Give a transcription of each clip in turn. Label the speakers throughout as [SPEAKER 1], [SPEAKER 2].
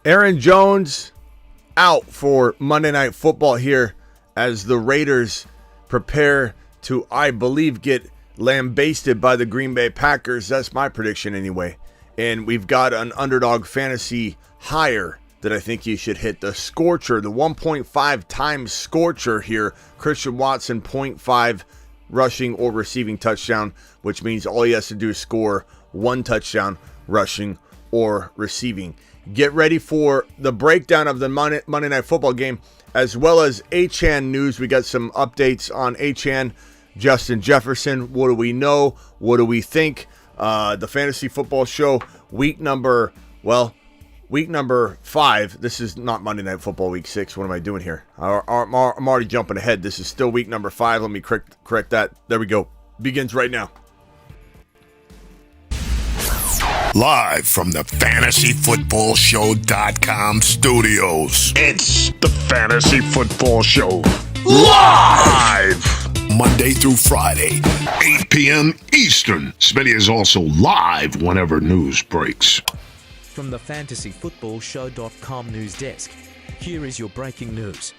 [SPEAKER 1] Aaron Jones out for Monday Night Football here as the Raiders prepare to, I believe, get lambasted by the Green Bay Packers. That's my prediction anyway. And we've got an underdog fantasy higher that I think you should hit. The Scorcher, the 1.5 times Scorcher here. Christian Watson, 0.5 rushing or receiving touchdown, which means all he has to do is score one touchdown rushing or receiving. Get ready for the breakdown of the Monday Night Football game, as well as Achane news. We got some updates on Achane, Justin Jefferson. What do we know? What do we think? The Fantasy Football Show, week number 5. This is not Monday Night Football week 6. What am I doing here? I'm already jumping ahead. This is still week number 5. Let me correct that. There we go. Begins right now.
[SPEAKER 2] Live from the FantasyFootballShow.com studios. It's the Fantasy Football Show. Live! Monday through Friday, 8 p.m. Eastern. Smitty is also live whenever news breaks.
[SPEAKER 3] From the FantasyFootballShow.com news desk, here is your breaking news.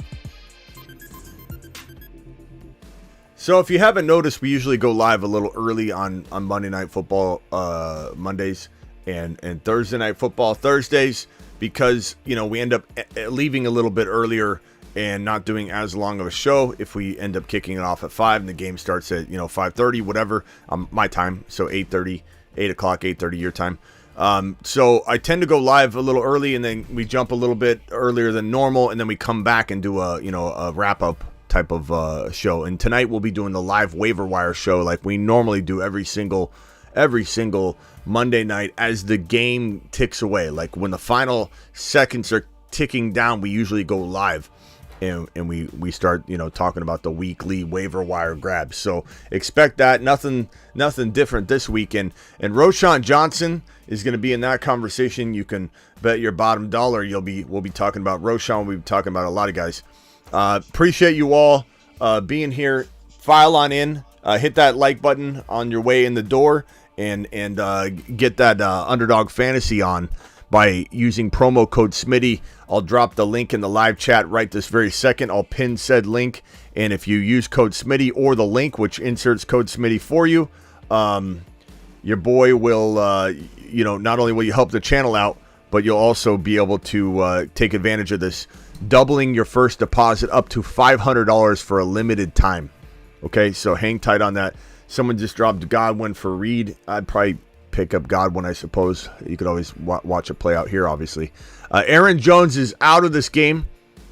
[SPEAKER 1] So if you haven't noticed, we usually go live a little early on Monday Night Football Mondays and Thursday Night Football Thursdays because, we end up leaving a little bit earlier and not doing as long of a show if we end up kicking it off at 5 and the game starts at, 5:30, whatever, my time, so 8:30, 8 o'clock, 8:30 your time. So I tend to go live a little early and then we jump a little bit earlier than normal and then we come back and do a wrap-up type of show. And tonight we'll be doing the live waiver wire show like we normally do every single Monday night as the game ticks away. Like when the final seconds are ticking down, we usually go live and we start talking about the weekly waiver wire grabs. So expect that. Nothing different this weekend. And Roschon Johnson is going to be in that conversation. You can bet your bottom dollar we'll be talking about Roschon. We'll be talking about a lot of guys. Appreciate you all being here. File on in. Hit that like button on your way in the door and get that Underdog Fantasy on by using promo code Smitty. I'll drop the link in the live chat right this very second. I'll pin said link. And if you use code Smitty or the link, which inserts code Smitty for you, your boy will, not only will you help the channel out, but you'll also be able to take advantage of this, doubling your first deposit up to $500 for a limited time. Okay, so hang tight on that. Someone just dropped Godwin for Reed. I'd probably pick up Godwin, I suppose. You could always watch it play out here, obviously. Aaron Jones is out of this game.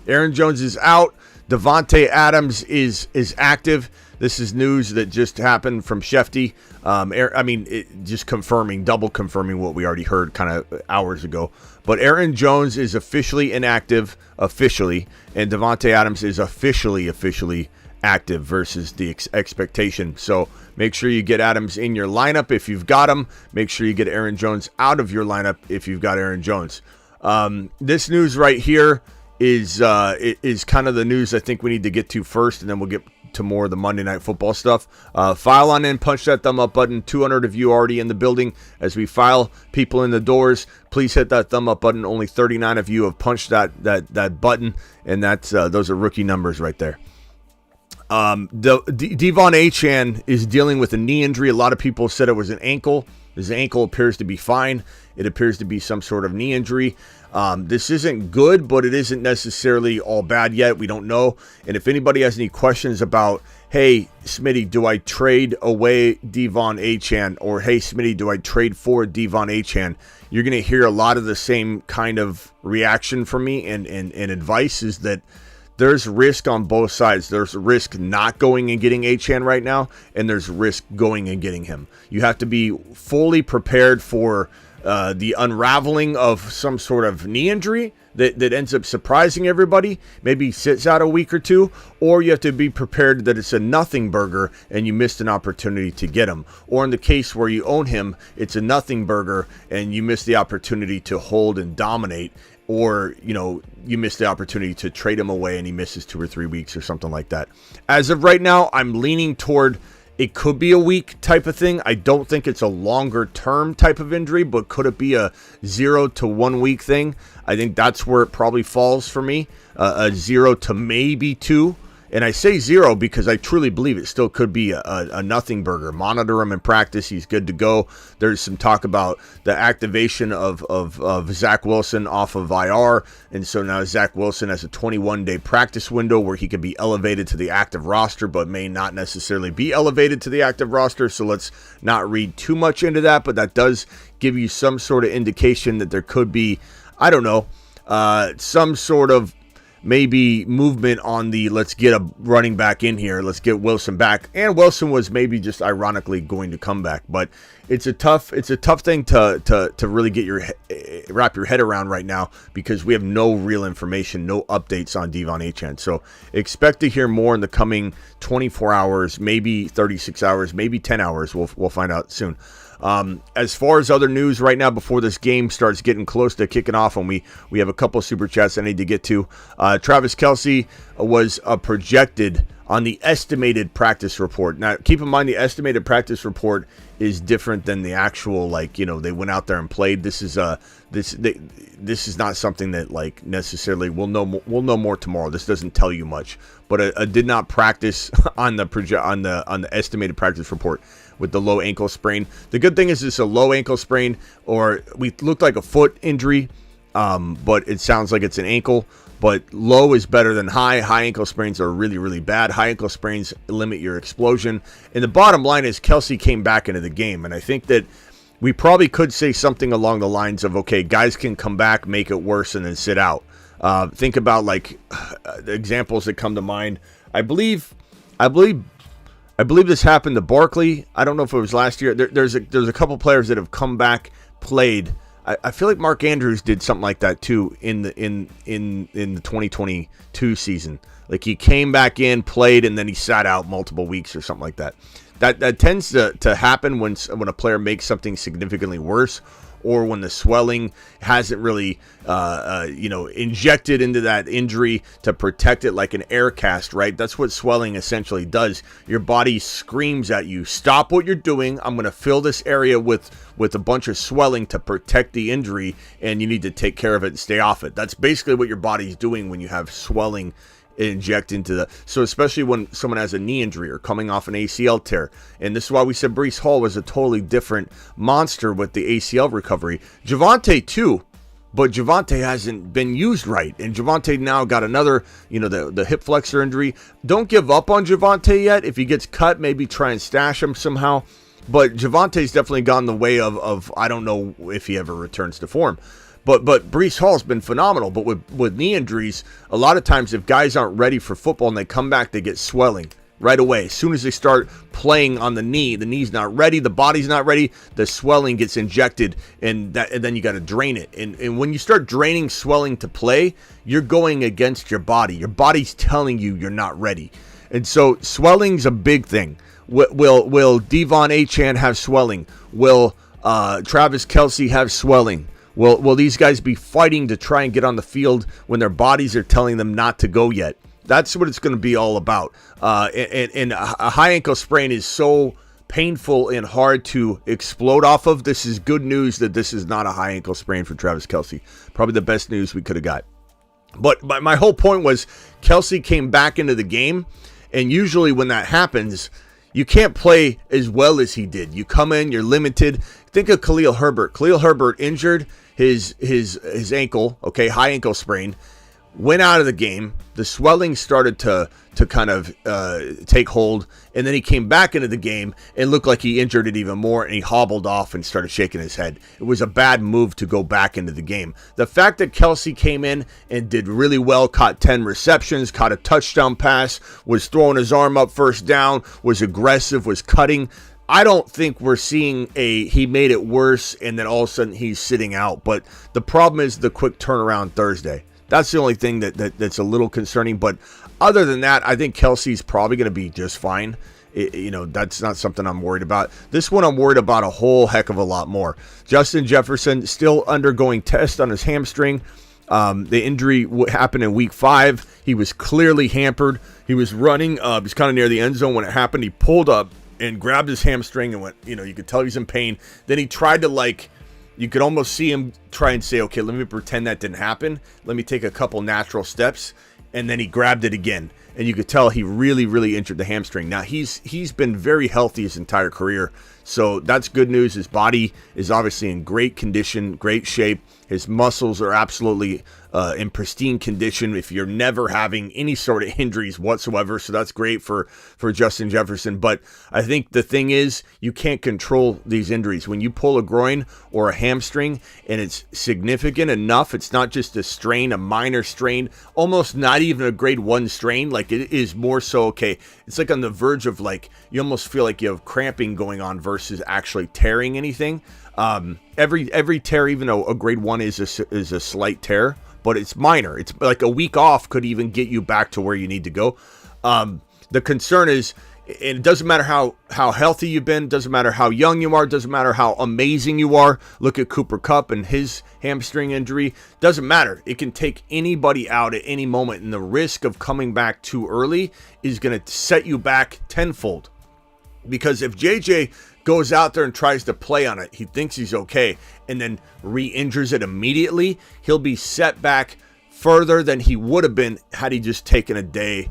[SPEAKER 1] Aaron Jones is out. Devontae Adams is active. This is news that just happened from Shefty. Double confirming what we already heard kind of hours ago. But Aaron Jones is officially inactive, and Devontae Adams is officially active versus the expectation. So make sure you get Adams in your lineup if you've got him. Make sure you get Aaron Jones out of your lineup if you've got Aaron Jones. This news right here is kind of the news I think we need to get to first, and then we'll get to more of the Monday Night Football stuff. File on in, punch that thumb up button. 200 of you already in the building. As we file people in the doors, please hit that thumb up button. Only 39 of you have punched that button, and that's those are rookie numbers right there. Devon Achane is dealing with a knee injury. A lot of people said it was an ankle. His ankle appears to be fine. It appears to be some sort of knee injury. This isn't good, but it isn't necessarily all bad yet. We don't know. And if anybody has any questions about, hey, Smitty, do I trade away Devon Achane? Or, hey, Smitty, do I trade for Devon Achane? You're going to hear a lot of the same kind of reaction from me and advice is that there's risk on both sides. There's risk not going and getting Achane right now, and there's risk going and getting him. You have to be fully prepared for the unraveling of some sort of knee injury that ends up surprising everybody, maybe sits out a week or two, or you have to be prepared that it's a nothing burger and you missed an opportunity to get him. Or in the case where you own him, it's a nothing burger and you missed the opportunity to hold and dominate, or, you missed the opportunity to trade him away and he misses 2 or 3 weeks or something like that. As of right now, I'm leaning toward it could be a week type of thing. I don't think it's a longer term type of injury, but could it be a 0 to 1 week thing? I think that's where it probably falls for me, a 0 to maybe 2. And I say 0 because I truly believe it still could be a nothing burger. Monitor him in practice. He's good to go. There's some talk about the activation of Zach Wilson off of IR. And so now Zach Wilson has a 21-day practice window where he could be elevated to the active roster, but may not necessarily be elevated to the active roster. So let's not read too much into that. But that does give you some sort of indication that there could be, I don't know, some sort of maybe movement on the let's get a running back in here, let's get Wilson back. And Wilson was maybe just ironically going to come back, but it's a tough thing to really wrap your head around right now because we have no real information, no updates on Devon Achane. So expect to hear more in the coming 24 hours, maybe 36 hours, maybe 10 hours. We'll find out soon. As far as other news right now, before this game starts getting close to kicking off, and we have a couple super chats I need to get to. Travis Kelce was projected on the estimated practice report. Now, keep in mind the estimated practice report is different than the actual, they went out there and played. This is this is not something that necessarily we'll know more tomorrow. This doesn't tell you much, but a did not practice on the estimated practice report with the low ankle sprain. The good thing is it's a low ankle sprain, or we looked like a foot injury, but it sounds like it's an ankle. But low is better than high. High ankle sprains are really, really bad. High ankle sprains limit your explosion. And the bottom line is Kelce came back into the game. And I think that we probably could say something along the lines of, okay, guys can come back, make it worse, and then sit out. Think about the examples that come to mind. I believe this happened to Barkley. I don't know if it was last year. There's a couple players that have come back, played. I feel like Mark Andrews did something like that too in the 2022 season. Like he came back in, played, and then he sat out multiple weeks or something like that. That tends to happen when a player makes something significantly worse, or when the swelling hasn't really, injected into that injury to protect it like an air cast, right? That's what swelling essentially does. Your body screams at you, stop what you're doing. I'm going to fill this area with a bunch of swelling to protect the injury, and you need to take care of it and stay off it. That's basically what your body's doing when you have swelling inject into so especially when someone has a knee injury or coming off an ACL tear. And this is why we said Breece Hall was a totally different monster with the ACL recovery. Javonte too, but Javonte hasn't been used right. And Javonte now got another, the hip flexor injury. Don't give up on Javonte yet. If he gets cut, maybe try and stash him somehow. But Javonte's definitely gone the way of I don't know if he ever returns to form. But Breece Hall's been phenomenal. But with knee injuries, a lot of times if guys aren't ready for football and they come back, they get swelling right away. As soon as they start playing on the knee's not ready, the body's not ready, the swelling gets injected, and then you got to drain it. And when you start draining swelling to play, you're going against your body. Your body's telling you you're not ready. And so swelling's a big thing. Will Devon Achane have swelling? Will Travis Kelce have swelling? Will these guys be fighting to try and get on the field when their bodies are telling them not to go yet? That's what it's going to be all about. And a high ankle sprain is so painful and hard to explode off of. This is good news that this is not a high ankle sprain for Travis Kelce. Probably the best news we could have got. But my whole point was Kelce came back into the game, and usually when that happens, you can't play as well as he did. You come in, you're limited. Think of Khalil Herbert. Khalil Herbert injured his ankle, okay, high ankle sprain, went out of the game. The swelling started to kind of take hold, and then he came back into the game and looked like he injured it even more, and he hobbled off and started shaking his head. It was a bad move to go back into the game. The fact that Kelce came in and did really well, caught 10 receptions, caught a touchdown pass, was throwing his arm up first down, was aggressive, was cutting. I don't think we're seeing he made it worse and then all of a sudden he's sitting out. But the problem is the quick turnaround Thursday. That's the only thing that's a little concerning. But other than that, I think Kelce's probably going to be just fine. That's not something I'm worried about. This one I'm worried about a whole heck of a lot more. Justin Jefferson still undergoing tests on his hamstring. The injury happened in week 5. He was clearly hampered. He was running. He was kind of near the end zone when it happened. He pulled up and grabbed his hamstring and went, you could tell he's in pain. Then he tried to you could almost see him try and say, okay, let me pretend that didn't happen. Let me take a couple natural steps. And then he grabbed it again. And you could tell he really, really injured the hamstring. Now, he's been very healthy his entire career. So that's good news. His body is obviously in great condition, great shape. His muscles are absolutely in pristine condition if you're never having any sort of injuries whatsoever. So that's great for Justin Jefferson. But I think the thing is, you can't control these injuries. When you pull a groin or a hamstring and it's significant enough, it's not just a strain, a minor strain, almost not even a grade 1 strain. Like, it is more so, okay, it's like on the verge of you almost feel like you have cramping going on versus actually tearing anything. Every tear, even though a grade 1 is a slight tear, but it's minor. It's like a week off could even get you back to where you need to go. The concern is, and it doesn't matter how healthy you've been, doesn't matter how young you are, doesn't matter how amazing you are. Look at Cooper Kupp and his hamstring injury. Doesn't matter. It can take anybody out at any moment, and the risk of coming back too early is going to set you back tenfold. Because if JJ goes out there and tries to play on it, he thinks he's okay, and then re-injures it immediately, he'll be set back further than he would have been had he just taken a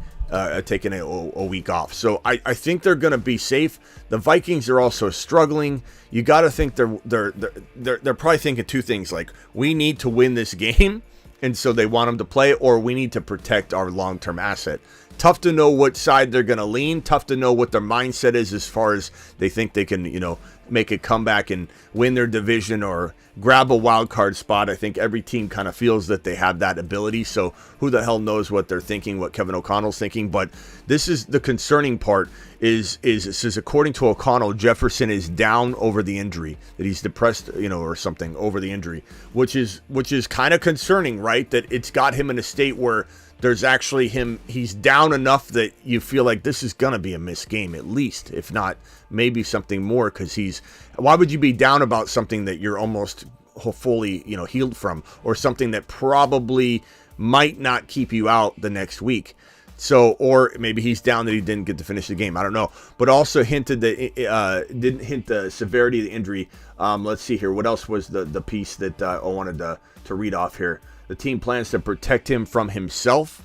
[SPEAKER 1] week off. So I think they're going to be safe. The Vikings are also struggling. You got to think they're probably thinking two things, like, we need to win this game, and so they want him to play, or we need to protect our long-term asset. Tough to know what side they're going to lean. Tough to know what their mindset is as far as they think they can, make a comeback and win their division or grab a wild card spot. I think every team kind of feels that they have that ability. So who the hell knows what they're thinking, what Kevin O'Connell's thinking. But this is the concerning part is it says, according to O'Connell, Jefferson is down over the injury, that he's depressed, or something over the injury, which is kind of concerning, right? That it's got him in a state where there's actually he's down enough that you feel like this is going to be a missed game, at least, if not maybe something more, because why would you be down about something that you're almost fully, healed from, or something that probably might not keep you out the next week? So, or maybe he's down that he didn't get to finish the game. I don't know. But also hinted that didn't hint the severity of the injury. Let's see here. What else was the piece that I wanted to read off here? The team plans to protect him from himself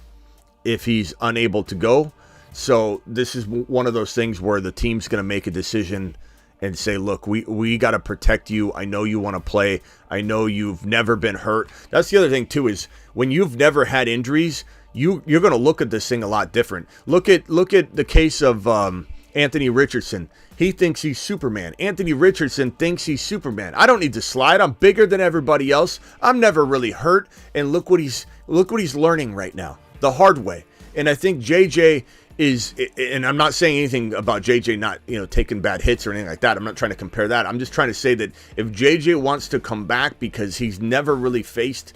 [SPEAKER 1] if he's unable to go. So this is one of those things where the team's going to make a decision and say, look, we got to protect you. I know you want to play. I know you've never been hurt. That's the other thing too, is when you've never had injuries, you're going to look at this thing a lot different. Look at the case of Anthony Richardson. He thinks he's Superman. Anthony Richardson thinks he's Superman. I don't need to slide. I'm bigger than everybody else. I'm never really hurt. And look what he's learning right now, the hard way. And I think JJ is, and I'm not saying anything about JJ not, taking bad hits or anything like that. I'm not trying to compare that. I'm just trying to say that if JJ wants to come back because he's never really faced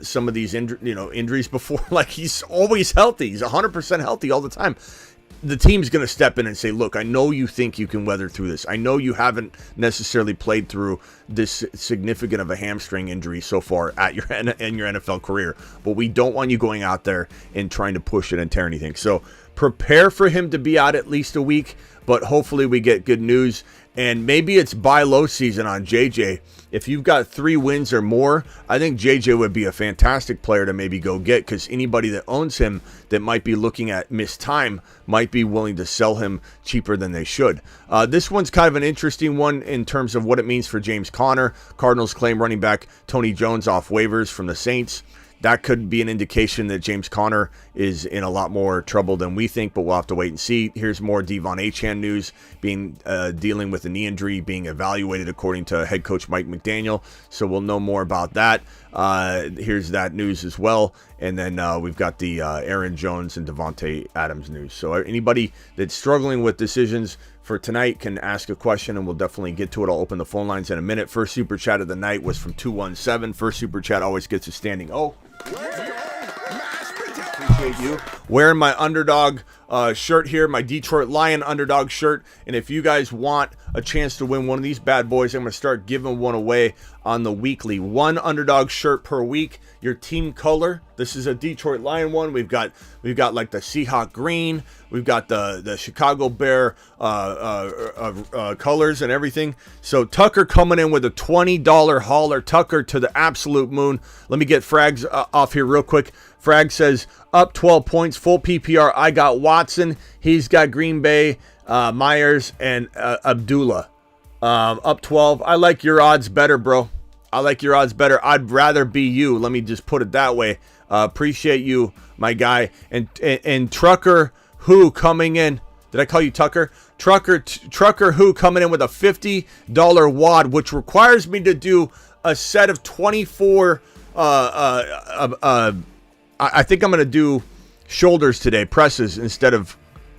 [SPEAKER 1] some of these injuries before, like, he's always healthy. He's 100% healthy all the time. The team's going to step in and say, look, I know you think you can weather through this. I know you haven't necessarily played through this significant of a hamstring injury so far in your NFL career, but we don't want you going out there and trying to push it and tear anything. So prepare for him to be out at least a week, but hopefully we get good news. And maybe it's buy low season on JJ. If you've got 3 wins or more, I think JJ would be a fantastic player to maybe go get, because anybody that owns him that might be looking at missed time might be willing to sell him cheaper than they should. This one's kind of an interesting one in terms of what it means for James Conner. Cardinals claim running back Tony Jones off waivers from the Saints. That could be an indication that James Conner is in a lot more trouble than we think, but we'll have to wait and see. Here's more Devon Achane news, dealing with a knee injury, being evaluated according to head coach Mike McDaniel. So we'll know more about that. Here's that news as well. And then we've got the Aaron Jones and Devontae Adams news. So anybody that's struggling with decisions for tonight can ask a question, and we'll definitely get to it. I'll open the phone lines in a minute. First super chat of the night was from 217. First super chat always gets a standing O. Appreciate you. Wearing my underdog shirt here, my Detroit Lion underdog shirt. And if you guys want a chance to win one of these bad boys, I'm going to start giving one away on the weekly. One underdog shirt per week. Your team color. This is a Detroit Lion one. We've got like the Seahawk green. We've got the Chicago Bear colors and everything. So Tucker coming in with a $20 hauler. Tucker to the absolute moon. Let me get Frags off here real quick. Frag says up 12 points, full PPR. I got Watson. He's got Green Bay, Myers, and Abdullah. Up 12. I like your odds better, bro. I like your odds better. I'd rather be you. Let me just put it that way. Appreciate you, my guy. And Trucker Who coming in. Did I call you Tucker? Trucker Who coming in with a $50 wad, which requires me to do a set of 24. I think I'm going to do shoulders today, presses, instead of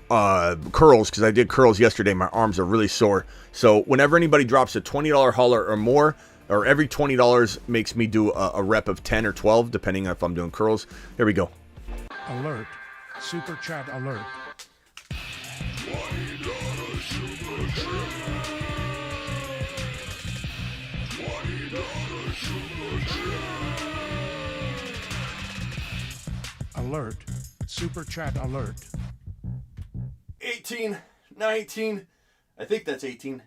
[SPEAKER 1] curls, because I did curls yesterday. My arms are really sore. So whenever anybody drops a $20 hauler or more, or every $20 makes me do a rep of 10 or 12, depending on if I'm doing curls. Here we go.
[SPEAKER 4] Alert. Super chat alert. Alert. Super chat alert.
[SPEAKER 1] 18, 19. I think that's 18.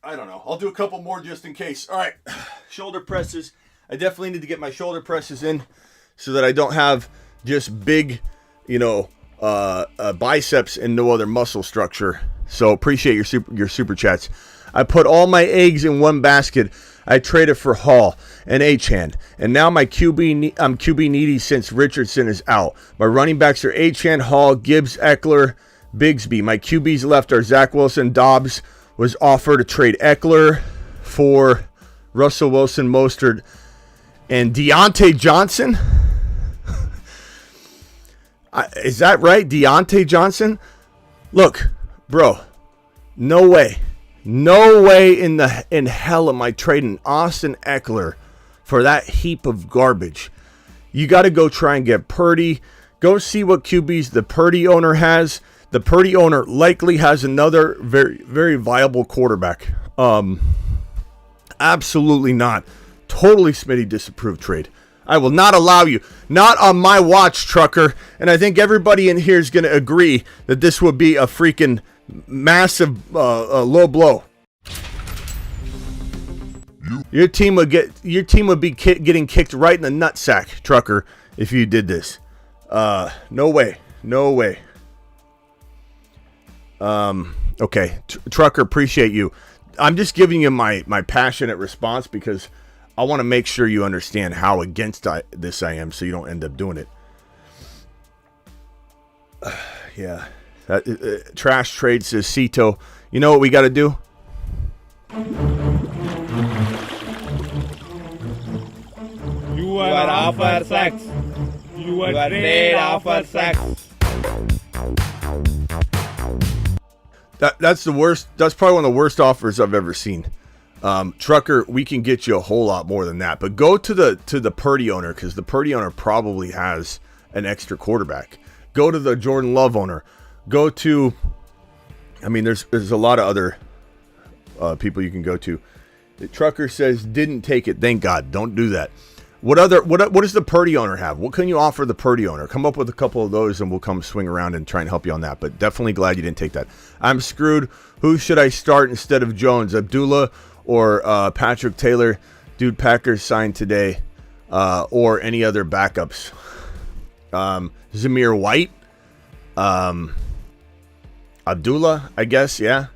[SPEAKER 1] I don't know. I'll do a couple more just in case. All right. Shoulder presses. I definitely need to get my shoulder presses in so that I don't have just big, biceps and no other muscle structure. So appreciate your super chats. I put all my eggs in one basket. I traded for Hall and Achane, and now I'm QB needy since Richardson is out. My running backs are Achane, Hall, Gibbs, Eckler, Bigsby. My QBs left are Zach Wilson. Dobbs was offered to trade Eckler for Russell Wilson, Mostert, and Deontay Johnson. Is that right? Deontay Johnson? Look, bro, no way. No way in hell am I trading Austin Eckler for that heap of garbage. You got to go try and get Purdy. Go see what QBs the Purdy owner has. The Purdy owner likely has another very, very viable quarterback. Absolutely not. Totally Smitty disapproved trade. I will not allow you. Not on my watch, Trucker. And I think everybody in here is going to agree that this would be a freaking massive low blow. Your team would be getting kicked right in the nutsack, Trucker, if you did this. No way. Okay, Trucker, appreciate you. I'm just giving you my passionate response because I want to make sure you understand how against this I am, so you don't end up doing it. Yeah. Trash trade, says Cito. You know what we got to do?
[SPEAKER 5] You are offer sex. You are trade offer sex.
[SPEAKER 1] That's the worst. That's probably one of the worst offers I've ever seen. Trucker, we can get you a whole lot more than that. But go to the Purdy owner, because the Purdy owner probably has an extra quarterback. Go to the Jordan Love owner. Go to, there's a lot of other people you can go to. The Trucker says didn't take it. Thank God. Don't do that. What does the Purdy owner have? What can you offer the Purdy owner? Come up with a couple of those and we'll come swing around and try and help you on that. But definitely glad you didn't take that. I'm screwed. Who should I start instead of Jones? Abdullah or Patrick Taylor? Dude, Packers signed today. Or any other backups. Zamir White. Abdullah, I guess, yeah.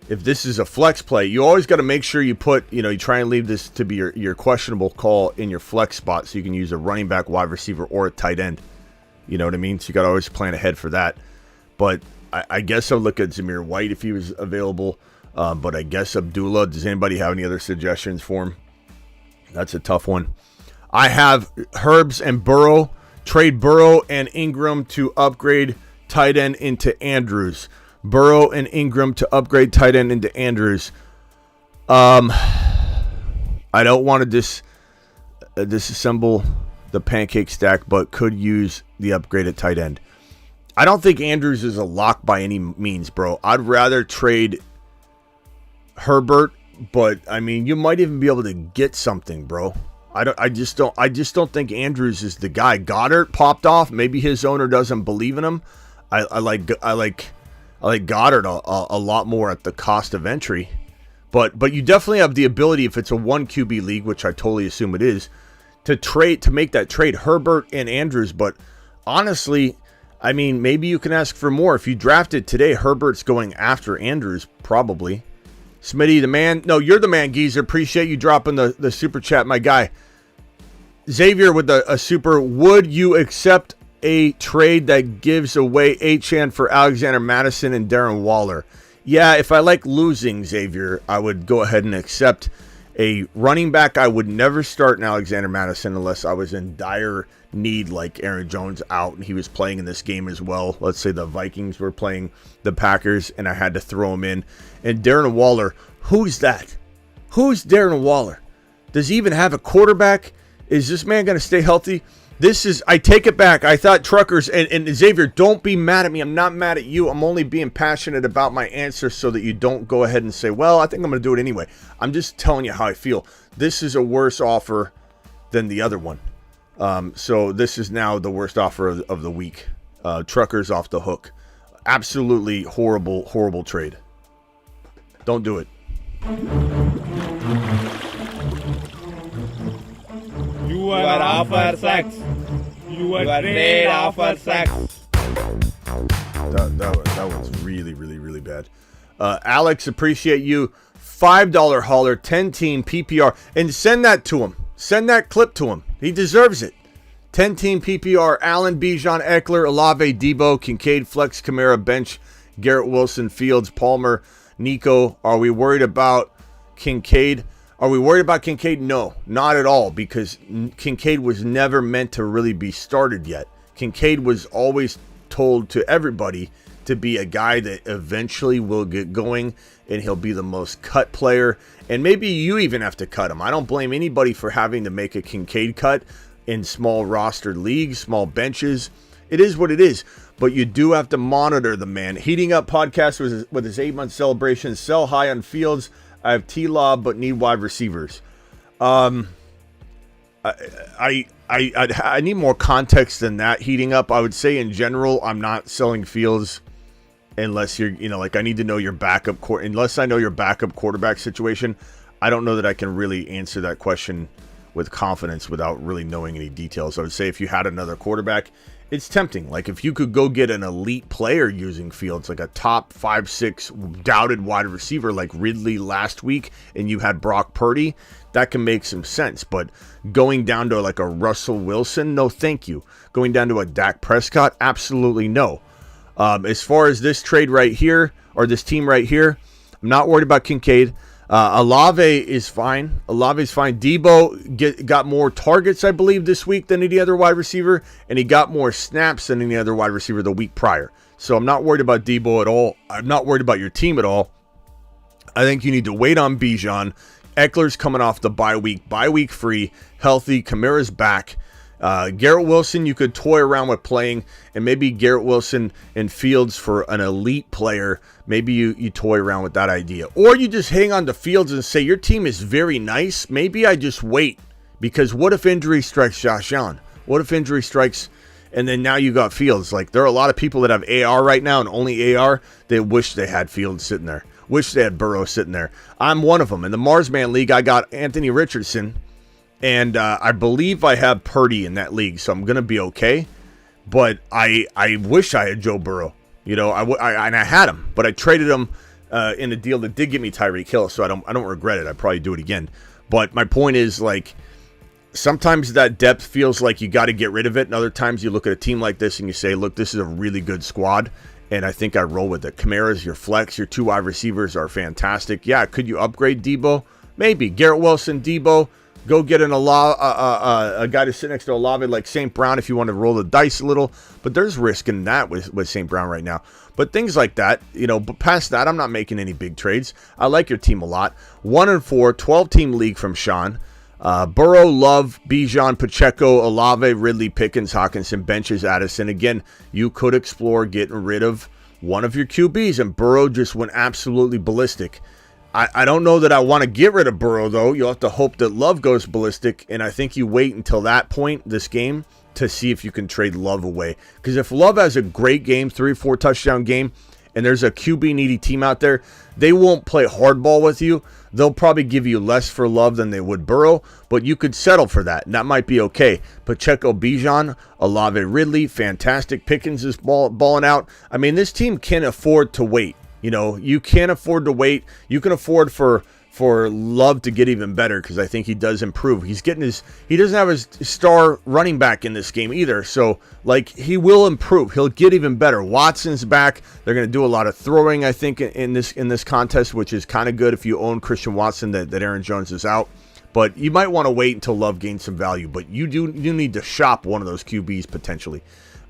[SPEAKER 1] If this is a flex play, you always got to make sure you put, you try and leave this to be your questionable call in your flex spot so you can use a running back, wide receiver, or a tight end. You know what I mean? So you got to always plan ahead for that. But I guess I'll look at Zamir White if he was available. But I guess Abdullah, does anybody have any other suggestions for him? That's a tough one. I have Herbs and Burrow. Trade Burrow and Ingram to upgrade tight end into Andrews. Burrow and Ingram to upgrade tight end into Andrews. I don't want to disassemble the pancake stack, but could use the upgraded tight end. I don't think Andrews is a lock by any means, bro. I'd rather trade Herbert, but I mean, you might even be able to get something, bro. I just don't think Andrews is the guy. Goddard popped off. Maybe his owner doesn't believe in him. I like Goddard a lot more at the cost of entry. But you definitely have the ability, if it's a 1 QB league, which I totally assume it is, to make that trade, Herbert and Andrews. But honestly, I mean, maybe you can ask for more. If you drafted today, Herbert's going after Andrews, probably. Smitty, the man. No, you're the man, Geezer. Appreciate you dropping the super chat, my guy. Xavier with a super. Would you accept a trade that gives away Achane for Alexander Madison and Darren Waller? Yeah, if I like losing, Xavier, I would go ahead and accept a running back. I would never start in Alexander Madison unless I was in dire need, like Aaron Jones out and he was playing in this game as well. Let's say the Vikings were playing the Packers and I had to throw him in. And Darren Waller, who's that? Who's Darren Waller? Does he even have a quarterback? Is this man going to stay healthy? I take it back. I thought truckers, and Xavier, don't be mad at me. I'm not mad at you. I'm only being passionate about my answer so that you don't go ahead and say, well, I think I'm going to do it anyway. I'm just telling you how I feel. This is a worse offer than the other one. So this is now the worst offer of the week. Truckers off the hook. Absolutely horrible, horrible trade. Don't do it.
[SPEAKER 5] You are offer sex. You are trade offer sex.
[SPEAKER 1] That was really, really, really bad. Alex, appreciate you. $5 hauler, 10-team PPR. And send that to him. Send that clip to him. He deserves it. 10-team PPR. Allen, Bijan, Eckler, Olave, Debo, Kincaid, Flex, Kamara, Bench, Garrett Wilson, Fields, Palmer, Nico. Are we worried about Kincaid? Are we worried about Kincaid? No, not at all, because Kincaid was never meant to really be started yet. Kincaid was always told to everybody to be a guy that eventually will get going and he'll be the most cut player. And maybe you even have to cut him. I don't blame anybody for having to make a Kincaid cut in small rostered leagues, small benches. It is what it is. But you do have to monitor the man. Heating Up podcast with his 8-month celebration. Sell high on Fields. I have T-Law, but need wide receivers. I need more context than that. Heating Up, I would say in general, I'm not selling Fields unless you're, I need to know your backup unless I know your backup quarterback situation. I don't know that I can really answer that question with confidence without really knowing any details. I would say if you had another quarterback, it's tempting. Like if you could go get an elite player using Fields, like a top 5-6 doubted wide receiver like Ridley last week, and you had Brock Purdy, that can make some sense. But going down to like a Russell Wilson, no thank you. Going down to a Dak Prescott, absolutely no. As far as this trade right here, or this team right here, I'm not worried about Kincaid. Olave is fine. Olave's fine. Debo got more targets, I believe, this week than any other wide receiver, and he got more snaps than any other wide receiver the week prior. So I'm not worried about Debo at all. I'm not worried about your team at all. I think you need to wait on Bijan. Eckler's coming off the bye week free, healthy. Kamara's back. Garrett Wilson, you could toy around with playing, and maybe Garrett Wilson and Fields for an elite player. Maybe you toy around with that idea. Or you just hang on to Fields and say, your team is very nice. Maybe I just wait, because what if injury strikes Josh Allen? What if injury strikes, and then now you got Fields? Like, there are a lot of people that have AR right now, and only AR, they wish they had Fields sitting there. Wish they had Burrow sitting there. I'm one of them. In the Marsman League, I got Anthony Richardson. And I believe I have Purdy in that league, so I'm going to be okay. But I wish I had Joe Burrow. And I had him, but I traded him in a deal that did give me Tyreek Hill, so I don't regret it. I'd probably do it again. But my point is, like, sometimes that depth feels like you got to get rid of it, and other times you look at a team like this and you say, look, this is a really good squad, and I think I roll with it. Kamara's your flex. Your 2 wide receivers are fantastic. Yeah, could you upgrade Debo? Maybe. Garrett Wilson, Debo. Go get a guy to sit next to Olave like St. Brown if you want to roll the dice a little. But there's risk in that with St. Brown right now. But things like that, but past that, I'm not making any big trades. I like your team a lot. 1-4, 12-team league from Sean. Burrow, Love, Bijan, Pacheco, Olave, Ridley, Pickens, Hawkinson, benches Addison. Again, you could explore getting rid of one of your QBs, and Burrow just went absolutely ballistic. I don't know that I want to get rid of Burrow, though. You'll have to hope that Love goes ballistic, and I think you wait until that point, this game, to see if you can trade Love away. Because if Love has a great game, 3-4 touchdown game, and there's a QB-needy team out there, they won't play hardball with you. They'll probably give you less for Love than they would Burrow, but you could settle for that, and that might be okay. Pacheco, Bijan, Olave, Ridley, fantastic. Pickens is balling out. I mean, this team can afford to wait. You know, you can't afford to wait. You can afford for Love to get even better, because I think he does improve. He doesn't have his star running back in this game either. So, like, he will improve. He'll get even better. Watson's back. They're going to do a lot of throwing, I think, in this contest, which is kind of good if you own Christian Watson, that Aaron Jones is out. But you might want to wait until Love gains some value. But you need to shop one of those QBs potentially.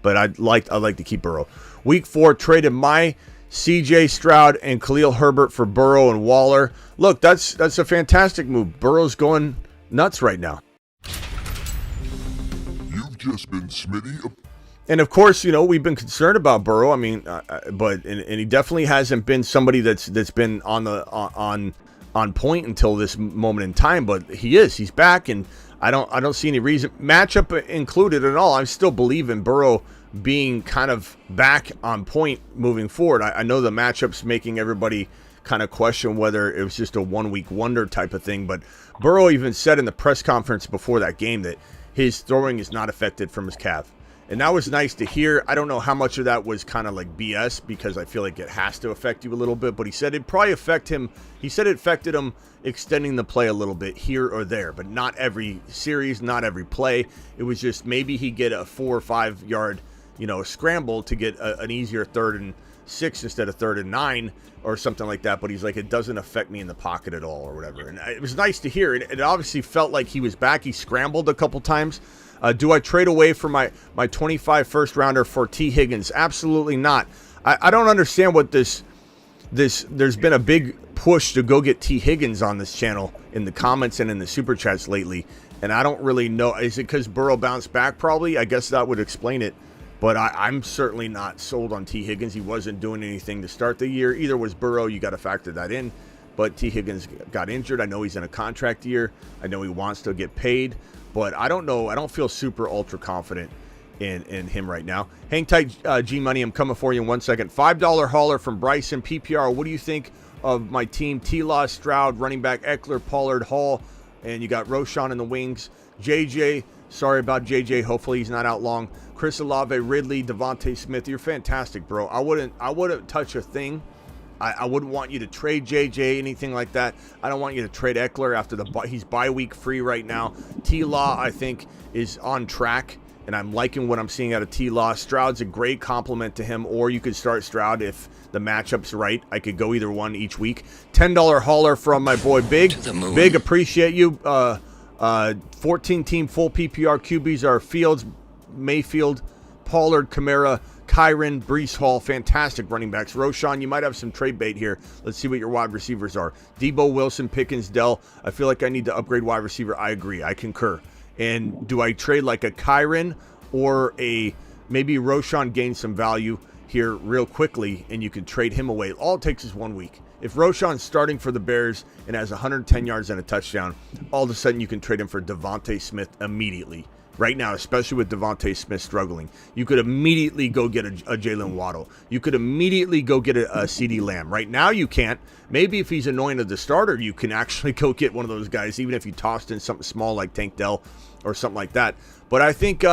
[SPEAKER 1] But I'd like to keep Burrow. Week 4, traded my CJ Stroud and Khalil Herbert for Burrow and Waller. Look, that's a fantastic move. Burrow's going nuts right now.
[SPEAKER 2] You've just been Smitty.
[SPEAKER 1] And of course, you know, we've been concerned about Burrow. I mean, but he definitely hasn't been somebody that's been on point until this moment in time. But he's back, and I don't see any reason, matchup included at all. I still believe in Burrow being kind of back on point moving forward. I know the matchup's making everybody kind of question whether it was just a 1-week wonder type of thing, but Burrow even said in the press conference before that game that his throwing is not affected from his calf. And that was nice to hear. I don't know how much of that was kind of like BS, because I feel like it has to affect you a little bit, but he said it probably affect him. He said it affected him extending the play a little bit here or there, but not every series, not every play. It was just maybe he get a 4 or 5 yard, you know, scramble to get an easier 3rd and 6 instead of 3rd and 9 or something like that. But he's like, it doesn't affect me in the pocket at all or whatever. And it was nice to hear. It obviously felt like he was back. He scrambled a couple times. Do I trade away from my 25 first rounder for T. Higgins? Absolutely not. I don't understand what this there's been a big push to go get T. Higgins on this channel in the comments and in the super chats lately. And I don't really know. Is it because Burrow bounced back? Probably. I guess that would explain it. But I'm certainly not sold on T. Higgins. He wasn't doing anything to start the year. Either was Burrow. You got to factor that in. But T. Higgins got injured. I know he's in a contract year. I know he wants to get paid. But I don't know. I don't feel super ultra confident in him right now. Hang tight, G-Money. I'm coming for you in 1 second. $5 hauler from Bryson. PPR, what do you think of my team? T-Law, Stroud, running back, Eckler, Pollard, Hall. And you got Roshan in the wings. JJ, sorry about JJ. Hopefully he's not out long. Chris Olave, Ridley, Devontae Smith. You're fantastic, bro. I wouldn't touch a thing. I wouldn't want you to trade JJ, anything like that. I don't want you to trade Eckler after he's bye week free right now. T-Law, I think, is on track, and I'm liking what I'm seeing out of T-Law. Stroud's a great compliment to him, or you could start Stroud if the matchup's right. I could go either one each week. $10 hauler from my boy Big. Big, appreciate you. 14-team full PPR QBs are Fields, Mayfield, Pollard, Kamara, Kyron, Breece Hall. Fantastic running backs. Roshan, you might have some trade bait here. Let's see what your wide receivers are. Debo, Wilson, Pickens, Dell. I feel like I need to upgrade wide receiver. I agree. I concur. And do I trade like a Kyron or maybe Roshan gains some value here real quickly and you can trade him away? All it takes is 1 week. If Roshan's starting for the Bears and has 110 yards and a touchdown, all of a sudden you can trade him for Devontae Smith immediately. Right now, especially with Devontae Smith struggling, you could immediately go get a Jalen Waddle. You could immediately go get a CeeDee Lamb. Right now, you can't. Maybe if he's anointed the starter, you can actually go get one of those guys, even if you tossed in something small like Tank Dell or something like that. But I think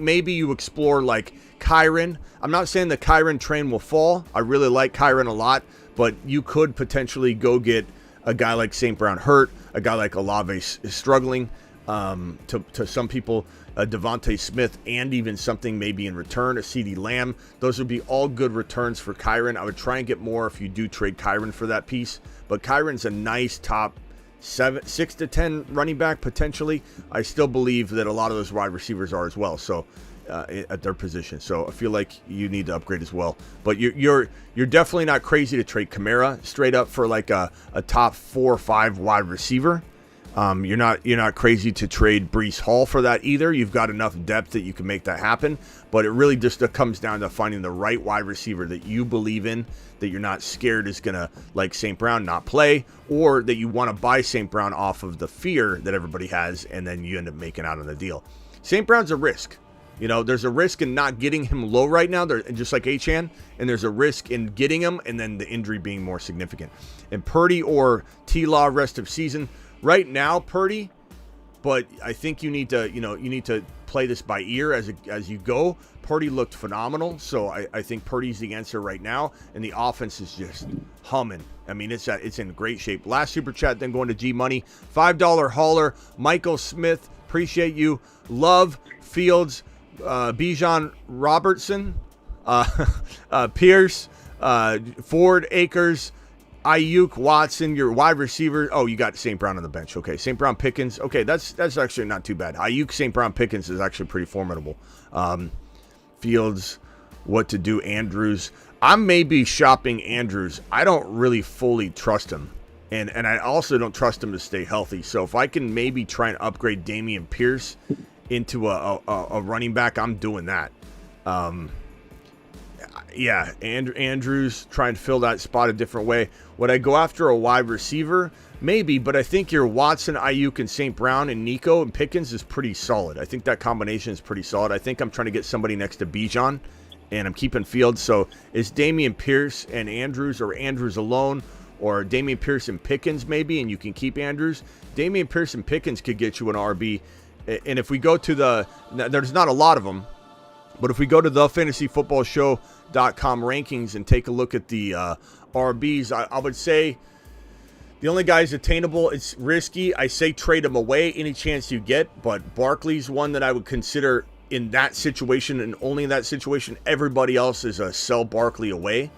[SPEAKER 1] maybe you explore like Kyron. I'm not saying the Kyron train will fall. I really like Kyron a lot, but you could potentially go get a guy like St. Brown hurt, a guy like Olave is struggling. To some people, Devontae Smith, and even something maybe in return, a CeeDee Lamb. Those would be all good returns for Kyron. I would try and get more if you do trade Kyron for that piece. But Kyron's a nice top 6 to 10 running back potentially. I still believe that a lot of those wide receivers are as well. So at their position. So I feel like you need to upgrade as well. But you're definitely not crazy to trade Kamara straight up for like a top 4 or 5 wide receiver. You're not crazy to trade Breece Hall for that either. You've got enough depth that you can make that happen. But it really just comes down to finding the right wide receiver that you believe in, that you're not scared is going to, like St. Brown, not play, or that you want to buy St. Brown off of the fear that everybody has, and then you end up making out on the deal. St. Brown's a risk. There's a risk in not getting him low right now, just like Achane, and there's a risk in getting him and then the injury being more significant. And Purdy or T-Law rest of season, right now Purdy, but I think you need to play this by ear as you go. Purdy looked phenomenal, so I think Purdy's the answer right now, and the offense is just humming. I mean, it's in great shape. Last super chat, then going to G Money, $5 hauler, Michael Smith, appreciate you. Love Fields, Bijan Robertson, Pierce, Ford, Akers, Ayuk, Watson, your wide receiver. Oh, you got St. Brown on the bench. Okay, St. Brown, Pickens. Okay, that's actually not too bad. Ayuk, St. Brown, Pickens is actually pretty formidable. Fields, what to do, Andrews. I'm maybe shopping Andrews. I don't really fully trust him. And I also don't trust him to stay healthy. So if I can maybe try and upgrade Dameon Pierce into a running back, I'm doing that. Yeah, Andrews, trying to fill that spot a different way. Would I go after a wide receiver? Maybe, but I think your Watson, Ayuk, and St. Brown and Nico and Pickens is pretty solid. I think that combination is pretty solid. I think I'm trying to get somebody next to Bijan, and I'm keeping Fields. So is Dameon Pierce and Andrews, or Andrews alone, or Dameon Pierce and Pickens maybe, and you can keep Andrews? Dameon Pierce and Pickens could get you an RB. And if we go to there's not a lot of them, but if we go to the fantasyfootballshow.com rankings and take a look at the RBs, I would say the only guys attainable, it's risky. I say trade them away any chance you get, but Barkley's one that I would consider in that situation, and only in that situation. Everybody else is a sell Barkley away.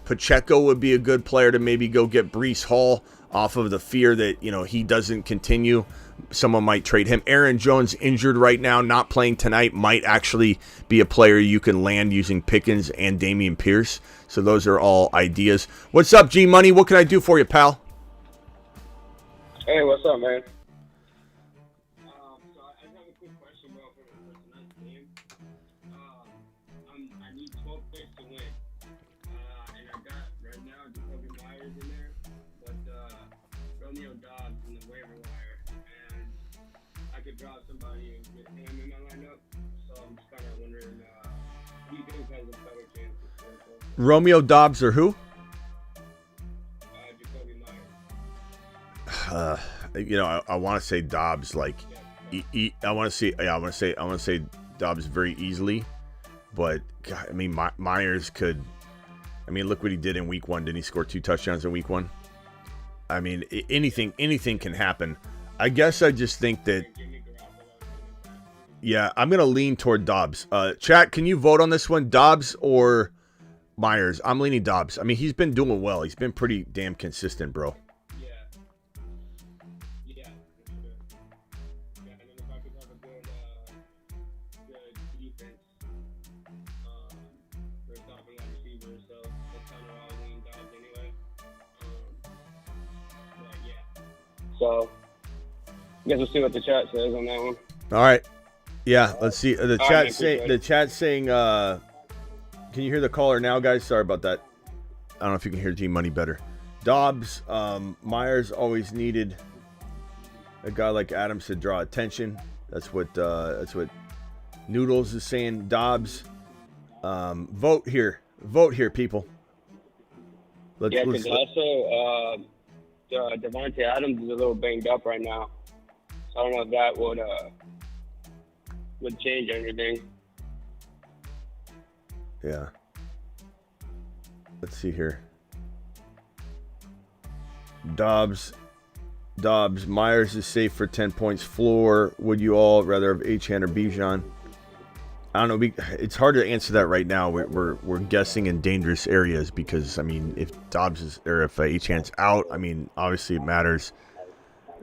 [SPEAKER 1] Pacheco would be a good player to maybe go get Breece Hall off of the fear that, he doesn't continue. Someone might trade him. Aaron Jones injured right now, not playing tonight, might actually be a player you can land using Pickens and Dameon Pierce. So those are all ideas. What's up, G Money? What can I do for you, pal?
[SPEAKER 6] Hey, what's up, man? So I have a quick question, bro, for tonight's game. I need 12 picks to win. And I got right now Jacoby Myers in there, but Romeo Dobbs in the waiver wire. And I could drop somebody and get him in my lineup. So I'm just kind of wondering, who you think has a better chance to score?
[SPEAKER 1] Romeo Dobbs or who?
[SPEAKER 6] Jacoby
[SPEAKER 1] I
[SPEAKER 6] Myers.
[SPEAKER 1] want to say Dobbs, like, I want to say Dobbs very easily, but God, I mean, Myers could. I mean, look what he did in week 1. Didn't he score 2 touchdowns in week 1? I mean, anything can happen. I guess I just think that. Yeah, I'm gonna lean toward Dobbs. Chat, can you vote on this one, Dobbs or Myers? I'm leaning Dobbs. I mean, he's been doing well. He's been pretty damn consistent, bro.
[SPEAKER 6] So, I guess we'll see what the chat says on that one.
[SPEAKER 1] All right. Yeah, let's see. The chat's saying, can you hear the caller now, guys? Sorry about that. I don't know if you can hear G Money better. Dobbs, Myers always needed a guy like Adams to draw attention. That's what Noodles is saying. Dobbs, vote here, people.
[SPEAKER 6] Because also Devontae Adams is a little banged up right now, so I don't know if that would change anything.
[SPEAKER 1] Yeah. Let's see here. Dobbs, Myers is safe for 10 points floor. Would you all rather have Achane or Bijan? I don't know. It's hard to answer that right now. We're guessing in dangerous areas because, I mean, if Dobbs is, or if Achane's out, I mean, obviously it matters.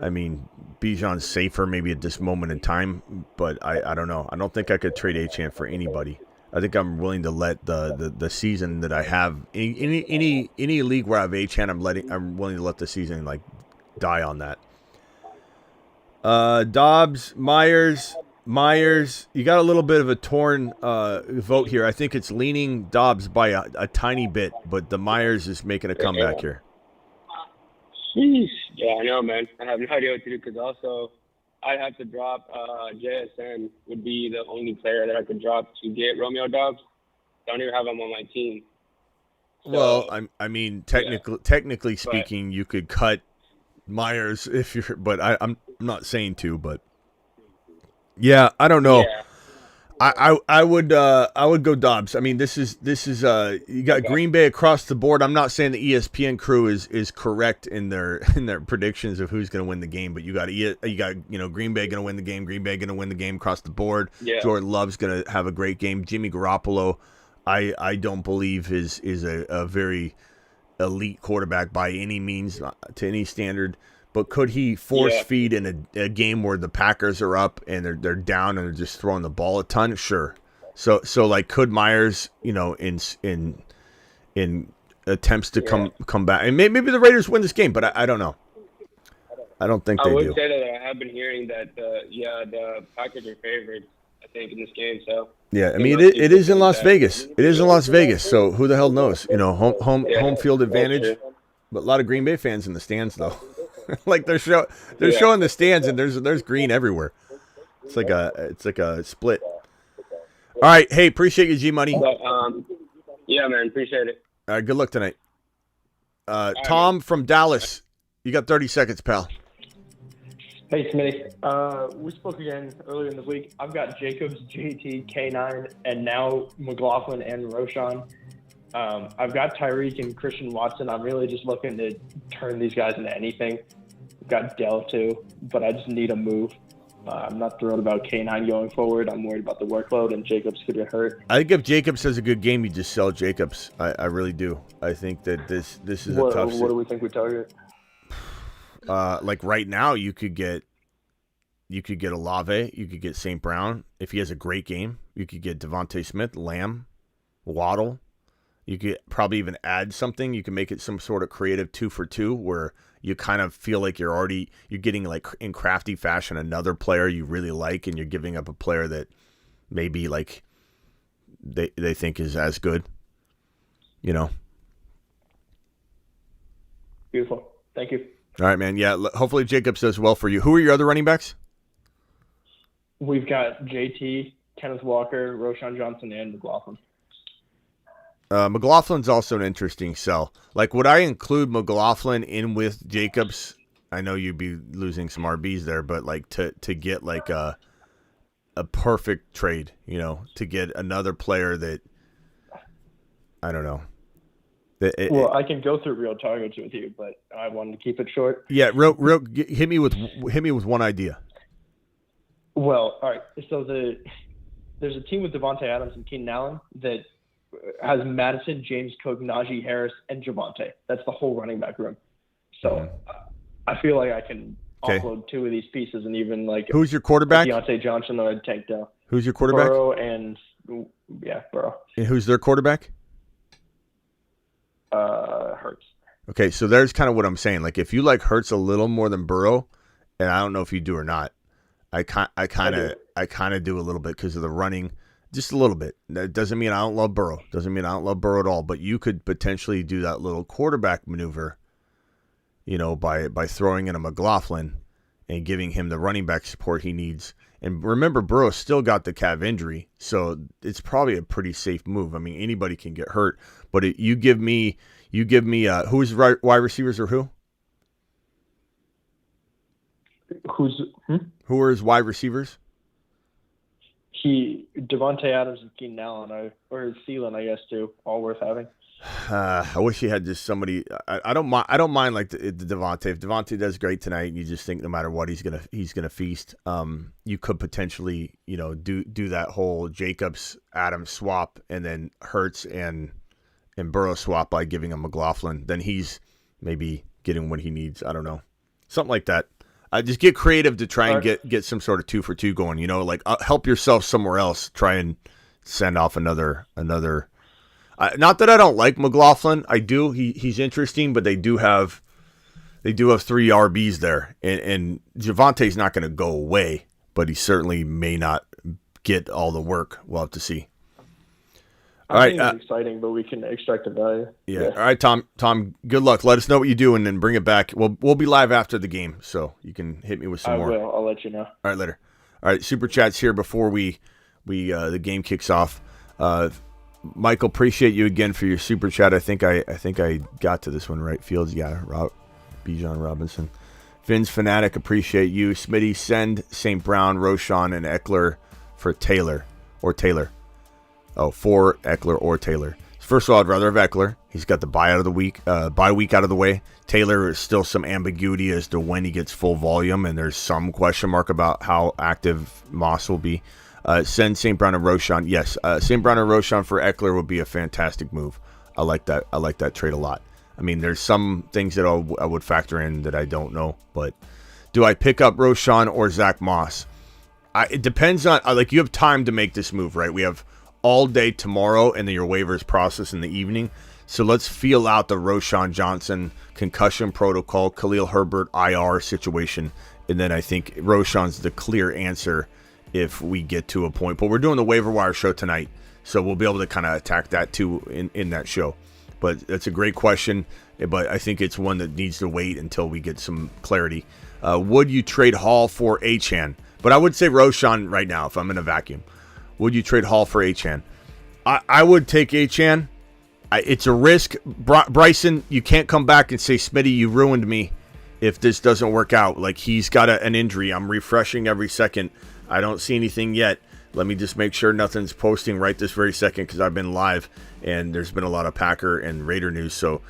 [SPEAKER 1] I mean, Bijan's safer maybe at this moment in time, but I don't know. I don't think I could trade Achane for anybody. I think I'm willing to let the season that I have any league where I have Achane, I'm willing to let the season like die on that. Dobbs, Myers. You got a little bit of a torn vote here. I think it's leaning Dobbs by a tiny bit, but the Myers is making a comeback here.
[SPEAKER 6] Sheesh. Yeah, I know, man. I have no idea what to do because also I'd have to drop JSN would be the only player that I could drop to get Romeo Dobbs. Don't even have him on my team. So,
[SPEAKER 1] Well, I mean, technically speaking, you could cut Myers if you're, but I'm not saying to, but yeah, I don't know.
[SPEAKER 6] Yeah.
[SPEAKER 1] I would go Dobbs. I mean, this is you got Green Bay across the board. I'm not saying the ESPN crew is correct in their predictions of who's going to win the game, but you got Green Bay going to win the game. Green Bay going to win the game across the board.
[SPEAKER 6] Yeah.
[SPEAKER 1] Jordan Love's going to have a great game. Jimmy Garoppolo, I don't believe is a very elite quarterback by any means, to any standard. But could he force feed in a game where the Packers are up and they're down and they're just throwing the ball a ton? Sure. So like, could Myers, in attempts to come back, and maybe the Raiders win this game, but I don't know. I don't think they do.
[SPEAKER 6] I would say that I have been hearing that the Packers are favorites, I think, in this game. So
[SPEAKER 1] yeah, I mean it is in Las Vegas. It is in Las Vegas. So who the hell knows? Home field advantage. But a lot of Green Bay fans in the stands though. Like they're showing the stands and there's green everywhere. It's like a split. All right, hey, appreciate you, G Money.
[SPEAKER 6] But, yeah, man, appreciate it.
[SPEAKER 1] All right, good luck tonight. Tom from Dallas, you got 30 seconds, pal.
[SPEAKER 7] Hey, Smitty. We spoke again earlier in the week. I've got Jacobs, JT, K9, and now McLaughlin and Roshan. I've got Tyreek and Christian Watson. I'm really just looking to turn these guys into anything. I've got Dell too, but I just need a move. I'm not thrilled about K9 going forward. I'm worried about the workload, and Jacobs could get hurt.
[SPEAKER 1] I think if Jacobs has a good game, you just sell Jacobs. I really do. I think that this is a tough.
[SPEAKER 7] What do we think we target?
[SPEAKER 1] Like right now, you could get Olave, you could get St. Brown if he has a great game. You could get Devontae Smith, Lamb, Waddle. You could probably even add something. You can make it some sort of creative 2-for-2 where you kind of feel like you're getting, like, in crafty fashion another player you really like, and you're giving up a player that maybe like they think is as good.
[SPEAKER 7] Beautiful. Thank you.
[SPEAKER 1] All right, man. Yeah, hopefully Jacobs does well for you. Who are your other running backs?
[SPEAKER 7] We've got JT, Kenneth Walker, Roshan Johnson, and McLaughlin.
[SPEAKER 1] McLaughlin's also an interesting sell. Like, would I include McLaughlin in with Jacobs? I know you'd be losing some RBs there, but like to get like a perfect trade, to get another player that I don't know.
[SPEAKER 7] Well, I can go through real targets with you, but I wanted to keep it short.
[SPEAKER 1] Yeah, hit me with one idea.
[SPEAKER 7] Well, all right. So there's a team with Devontae Adams and Keenan Allen that has Madison, James Cook, Najee Harris, and Javonte. That's the whole running back room. So I feel like I can offload two of these pieces and even like.
[SPEAKER 1] Who's your quarterback?
[SPEAKER 7] Deontay Johnson or Tank Dell.
[SPEAKER 1] Who's your quarterback?
[SPEAKER 7] Burrow and Burrow.
[SPEAKER 1] And who's their quarterback?
[SPEAKER 7] Hurts.
[SPEAKER 1] Okay, so there's kind of what I'm saying. Like, if you like Hurts a little more than Burrow, and I don't know if you do or not, I kind of do a little bit because of the running. Just a little bit. That doesn't mean I don't love Burrow. Doesn't mean I don't love Burrow at all. But you could potentially do that little quarterback maneuver, by throwing in a McLaughlin and giving him the running back support he needs. And remember, Burrow still got the calf injury, so it's probably a pretty safe move. I mean, anybody can get hurt. But you give me who's wide receivers or who? Who are his wide receivers?
[SPEAKER 7] Devontae Adams and Keenan Allen or Thielen, I guess, too. All worth having.
[SPEAKER 1] I wish he had just somebody. I don't mind like the Devontae. If Devontae does great tonight, and you just think no matter what he's gonna feast. You could potentially do that whole Jacobs Adams swap, and then Hurts and Burrow swap by giving him McLaughlin. Then he's maybe getting what he needs. I don't know, something like that. Just get creative to try and get some sort of 2-for-2 going. Like help yourself somewhere else. Try and send off another. Not that I don't like McLaughlin. I do. He's interesting, but they do have they do have 3 RBs there, and Javante's not going to go away, but he certainly may not get all the work. We'll have to see. All right,
[SPEAKER 7] it's exciting, but we can extract the value.
[SPEAKER 1] Yeah. All right, Tom. Good luck. Let us know what you do, and then bring it back. We'll be live after the game, so you can hit me with some more.
[SPEAKER 7] I will. I'll let you know.
[SPEAKER 1] All right, later. All right, super chats here before we the game kicks off. Michael, appreciate you again for your super chat. I think I got to this one right. Fields, yeah. Bijan Robinson, Finn's Fanatic, appreciate you. Smitty, send St. Brown, Roschon, and Eckler for Taylor. Oh, for Eckler or Taylor. First of all, I'd rather have Eckler. He's got the bye week out of the way. Taylor is still some ambiguity as to when he gets full volume, and there's some question mark about how active Moss will be. Send St. Brown and Roschon. Yes, St. Brown and Roschon for Eckler would be a fantastic move. I like that. I like that trade a lot. I mean, there's some things that I would factor in that I don't know, but do I pick up Roschon or Zach Moss? It depends on, you have time to make this move, right? We have all day tomorrow, and then your waivers process in the evening. So let's feel out the Roschon Johnson concussion protocol, Khalil Herbert IR situation, and then I think Roschon's the clear answer if we get to a point. But we're doing the waiver wire show tonight, so we'll be able to kind of attack that too in that show. But that's a great question, but I think it's one that needs to wait until we get some clarity. Would you trade Hall for Achane? But I would say Roschon right now if I'm in a vacuum. Would you trade Hall for Achane? I would take Achane. It's a risk. Bryson, you can't come back and say, Smitty, you ruined me if this doesn't work out. Like, he's got an injury. I'm refreshing every second. I don't see anything yet. Let me just make sure nothing's posting right this very second because I've been live and there's been a lot of Packer and Raider news, so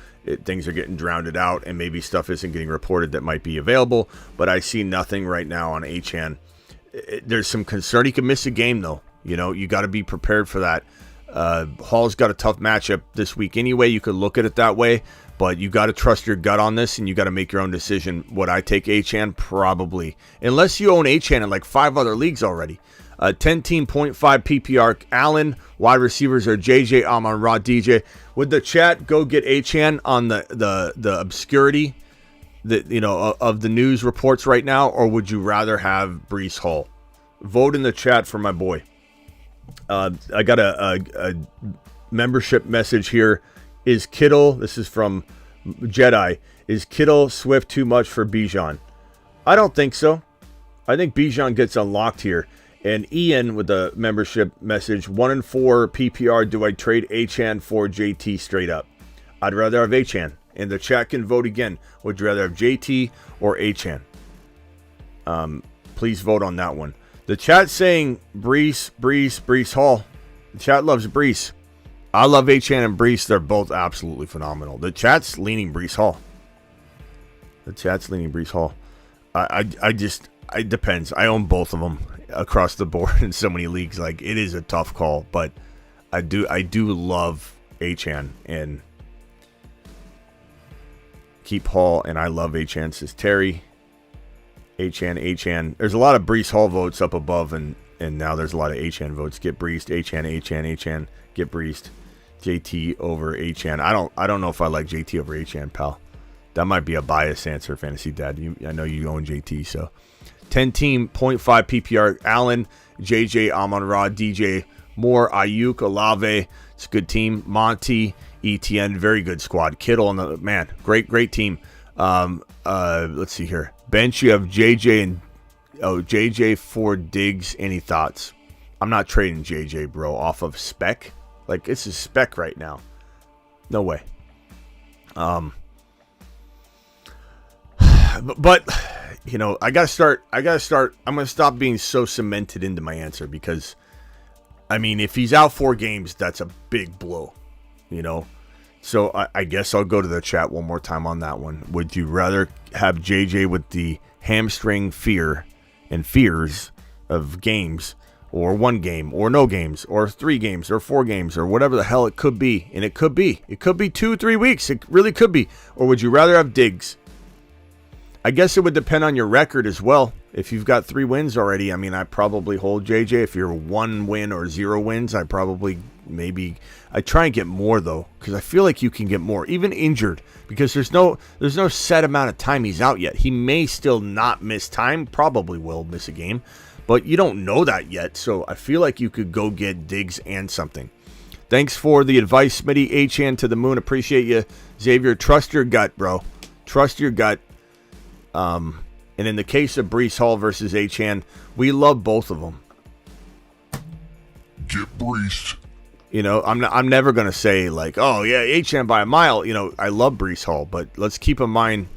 [SPEAKER 1] things are getting drowned out and maybe stuff isn't getting reported that might be available, but I see nothing right now on Achane. There's some concern. He could miss a game, though. You know, you got to be prepared for that. Hall's got a tough matchup this week anyway. You could look at it that way, but you got to trust your gut on this, and you got to make your own decision. Would I take Achane? Probably. Unless you own Achane in like 5 other leagues already. 10-team, 0.5 PPR. Allen, wide receivers are JJ, Amon-Ra, DJ. Would the chat go get Achane on the obscurity of the news reports right now, or would you rather have Breece Hall? Vote in the chat for my boy. I got a membership message here. Is Kittle, this is from Jedi, is Kittle Swift too much for Bijan? I don't think so. I think Bijan gets unlocked here. And Ian with the membership message, 1-4 PPR, do I trade Achane for JT straight up? I'd rather have Achane. And the chat can vote again. Would you rather have JT or Achane? Please vote on that one. The chat's saying Breece Hall. The chat loves Breece. I love Achane and Breece. They're both absolutely phenomenal. The chat's leaning Breece Hall. It depends. I own both of them across the board in so many leagues. Like, it is a tough call, but I do love Achane and keep Hall, and I love Achane, says Terry. Achane. There's a lot of Breece Hall votes up above, and now there's a lot of Achane votes. Get Breeced, Achane. Get Breeced. JT over Achane. I don't know if I like JT over Achane, pal. That might be a biased answer, Fantasy Dad. I know you own JT, so 10-team, 0.5 PPR. Allen, JJ, Amon-Ra, DJ, Moore, Ayuk, Olave. It's a good team. Monty, ETN, very good squad. Kittle, great team. Let's see here. Bench, you have JJ for Diggs. Any thoughts? I'm not trading JJ, bro, off of spec. Like, it's a spec right now. No way. But I gotta start. I'm gonna stop being so cemented into my answer because, I mean, if he's out 4 games, that's a big blow. So I guess I'll go to the chat one more time on that one. Would you rather have JJ with the hamstring fear and fears of games, or 1 game, or no games, or 3 games, or 4 games, or whatever the hell it could be? And it could be 2-3 weeks. It really could be. Or would you rather have Diggs? I guess it would depend on your record as well. If you've got 3 wins already, I mean, I probably hold JJ. If you're 1 win or 0 wins, I probably maybe I try and get more though, because I feel like you can get more, even injured, because there's no set amount of time he's out yet. He may still not miss time, probably will miss a game, but you don't know that yet. So I feel like you could go get Diggs and something. Thanks for the advice, Smitty. Achane to the moon. Appreciate you, Xavier. Trust your gut, bro. Trust your gut. And in the case of Breece Hall versus Achane, we love both of them.
[SPEAKER 2] Get Breece.
[SPEAKER 1] You know, I'm never going to say like, oh, yeah, Achane by a mile. You know, I love Breece Hall, but let's keep in mind,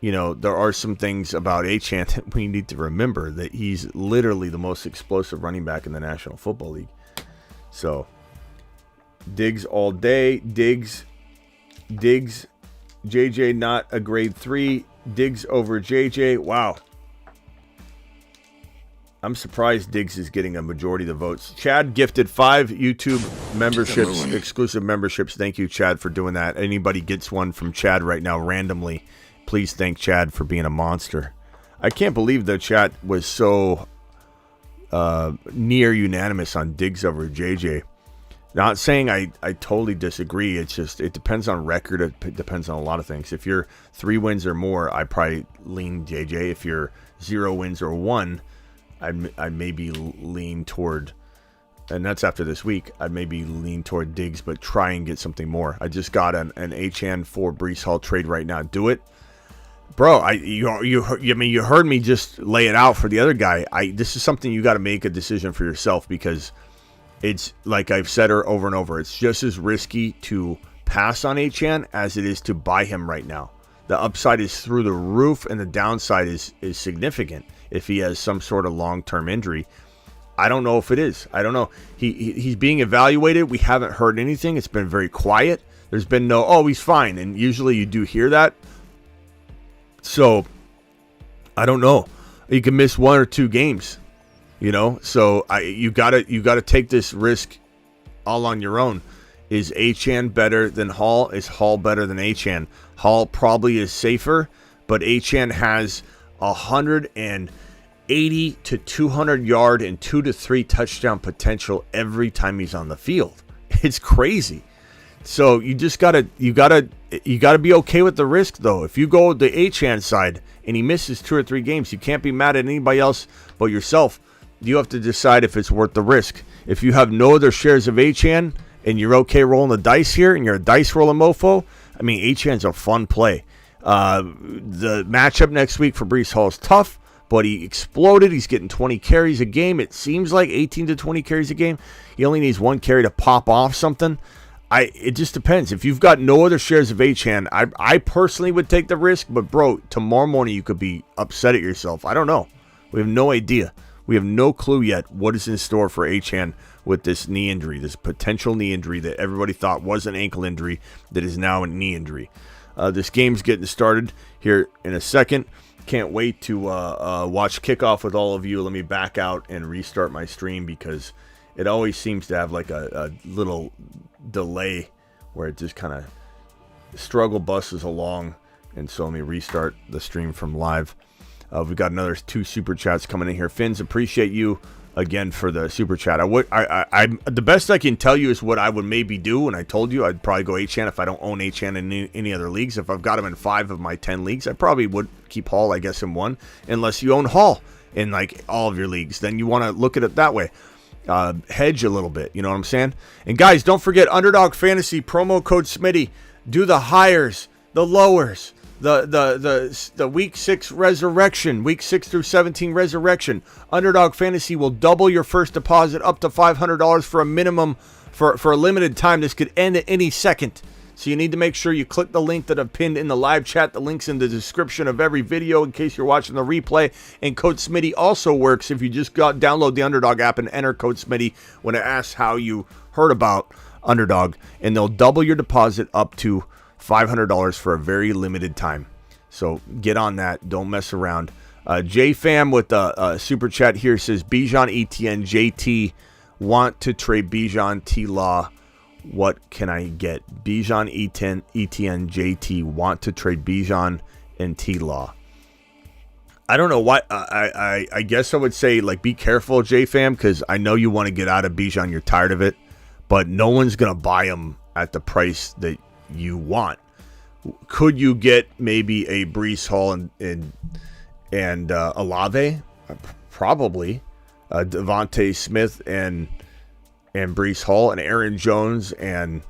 [SPEAKER 1] you know, there are some things about Achane that we need to remember, that he's literally the most explosive running back in the National Football League. So, Diggs all day. Diggs. JJ not a grade 3. Diggs over JJ. Wow. I'm surprised Diggs is getting a majority of the votes. Chad gifted 5 YouTube memberships, exclusive memberships. Thank you, Chad, for doing that. Anybody gets one from Chad right now randomly, please thank Chad for being a monster. I can't believe the chat was so near unanimous on Diggs over JJ. Not saying I totally disagree. It's just, it depends on record. It depends on a lot of things. If you're 3 wins or more, I probably lean JJ. If you're 0 wins or 1, I'd maybe lean toward, and that's after this week, I'd maybe lean toward Diggs, but try and get something more. I just got an Achane for Breece Hall trade right now. Do it. Bro, you heard me just lay it out for the other guy. This is something you got to make a decision for yourself, because it's like I've said over and over, it's just as risky to pass on Achane as it is to buy him right now. The upside is through the roof, and the downside is significant if he has some sort of long-term injury. I don't know if it is. I don't know. He's being evaluated. We haven't heard anything. It's been very quiet. There's been no, oh, he's fine. And usually you do hear that. So, I don't know. You can miss 1 or 2 games, you know? So, you gotta take this risk all on your own. Is Achane better than Hall? Is Hall better than Achane? Hall probably is safer, but Achane has 180 to 200 yard and 2 to 3 touchdown potential every time he's on the field. It's crazy. So you gotta be okay with the risk, though. If you go the Achane side and he misses 2 or 3 games, you can't be mad at anybody else but yourself. You have to decide if it's worth the risk. If you have no other shares of Achane and you're okay rolling the dice here and you're a dice rolling mofo, I mean, Achane's a fun play. The matchup next week for Breece Hall is tough, but he exploded. He's getting 20 carries a game. It seems like 18 to 20 carries a game. He only needs 1 carry to pop off something. It just depends. If you've got no other shares of Achane, I personally would take the risk, but bro, tomorrow morning you could be upset at yourself. I don't know. We have no idea. We have no clue yet what is in store for Achane with this knee injury, this potential knee injury that everybody thought was an ankle injury that is now a knee injury. This game's getting started here in a second. Can't wait to watch kickoff with all of you. Let me back out and restart my stream, because it always seems to have like a little delay where it just kind of struggle buses along. And so let me restart the stream from live. We've got another 2 super chats coming in here. Finns, appreciate you again for the super chat. I the best I can tell you is what I would maybe do, and I told you I'd probably go Achane if I don't own Achane in any other leagues. If I've got him in 5 of my 10 leagues, I probably would keep Hall, I guess, in 1, unless you own Hall in like all of your leagues. Then you want to look at it that way. Hedge a little bit, you know what I'm saying? And guys, don't forget Underdog Fantasy promo code Smitty. Do the hires, the lowers, the week 6 resurrection, week 6 through 17 resurrection. Underdog Fantasy will double your first deposit up to $500 for a minimum for a limited time. This could end at any second. So you need to make sure you click the link that I've pinned in the live chat. The link's in the description of every video in case you're watching the replay. And code Smitty also works if you just download the Underdog app and enter code Smitty when it asks how you heard about Underdog. And they'll double your deposit up to $500 for a very limited time. So get on that. Don't mess around. JFam with the super chat here says, Bijan, ETN, JT want to trade Bijan, T-Law. What can I get? Bijan, ETN, JT want to trade Bijan and T-Law. I don't know why. I guess I would say, like, be careful, JFam, because I know you want to get out of Bijan. You're tired of it. but no one's going to buy them at the price that you want. Could you get maybe a Breece Hall and Olave? Probably. Devontae Smith and Breece Hall and Aaron Jones and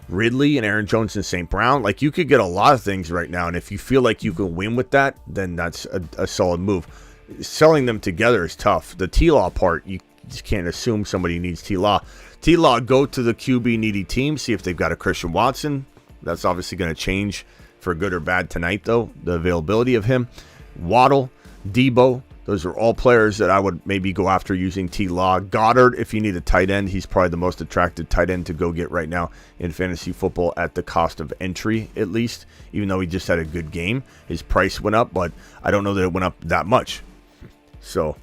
[SPEAKER 1] Ridley and Aaron Jones and St. Brown. Like, you could get a lot of things right now, and if you feel like you can win with that, then that's a solid move. Selling them together is tough. The T-Law part, you just can't assume somebody needs T-Law. T-Law, go to the QB needy team, see if they've got a Christian Watson. That's obviously going to change for good or bad tonight, though, the availability of him. Waddle, Debo, those are all players that I would maybe go after using T-Law. Goddard, if you need a tight end, he's probably the most attractive tight end to go get right now in fantasy football at the cost of entry, at least. Even though he just had a good game, his price went up, but I don't know that it went up that much. So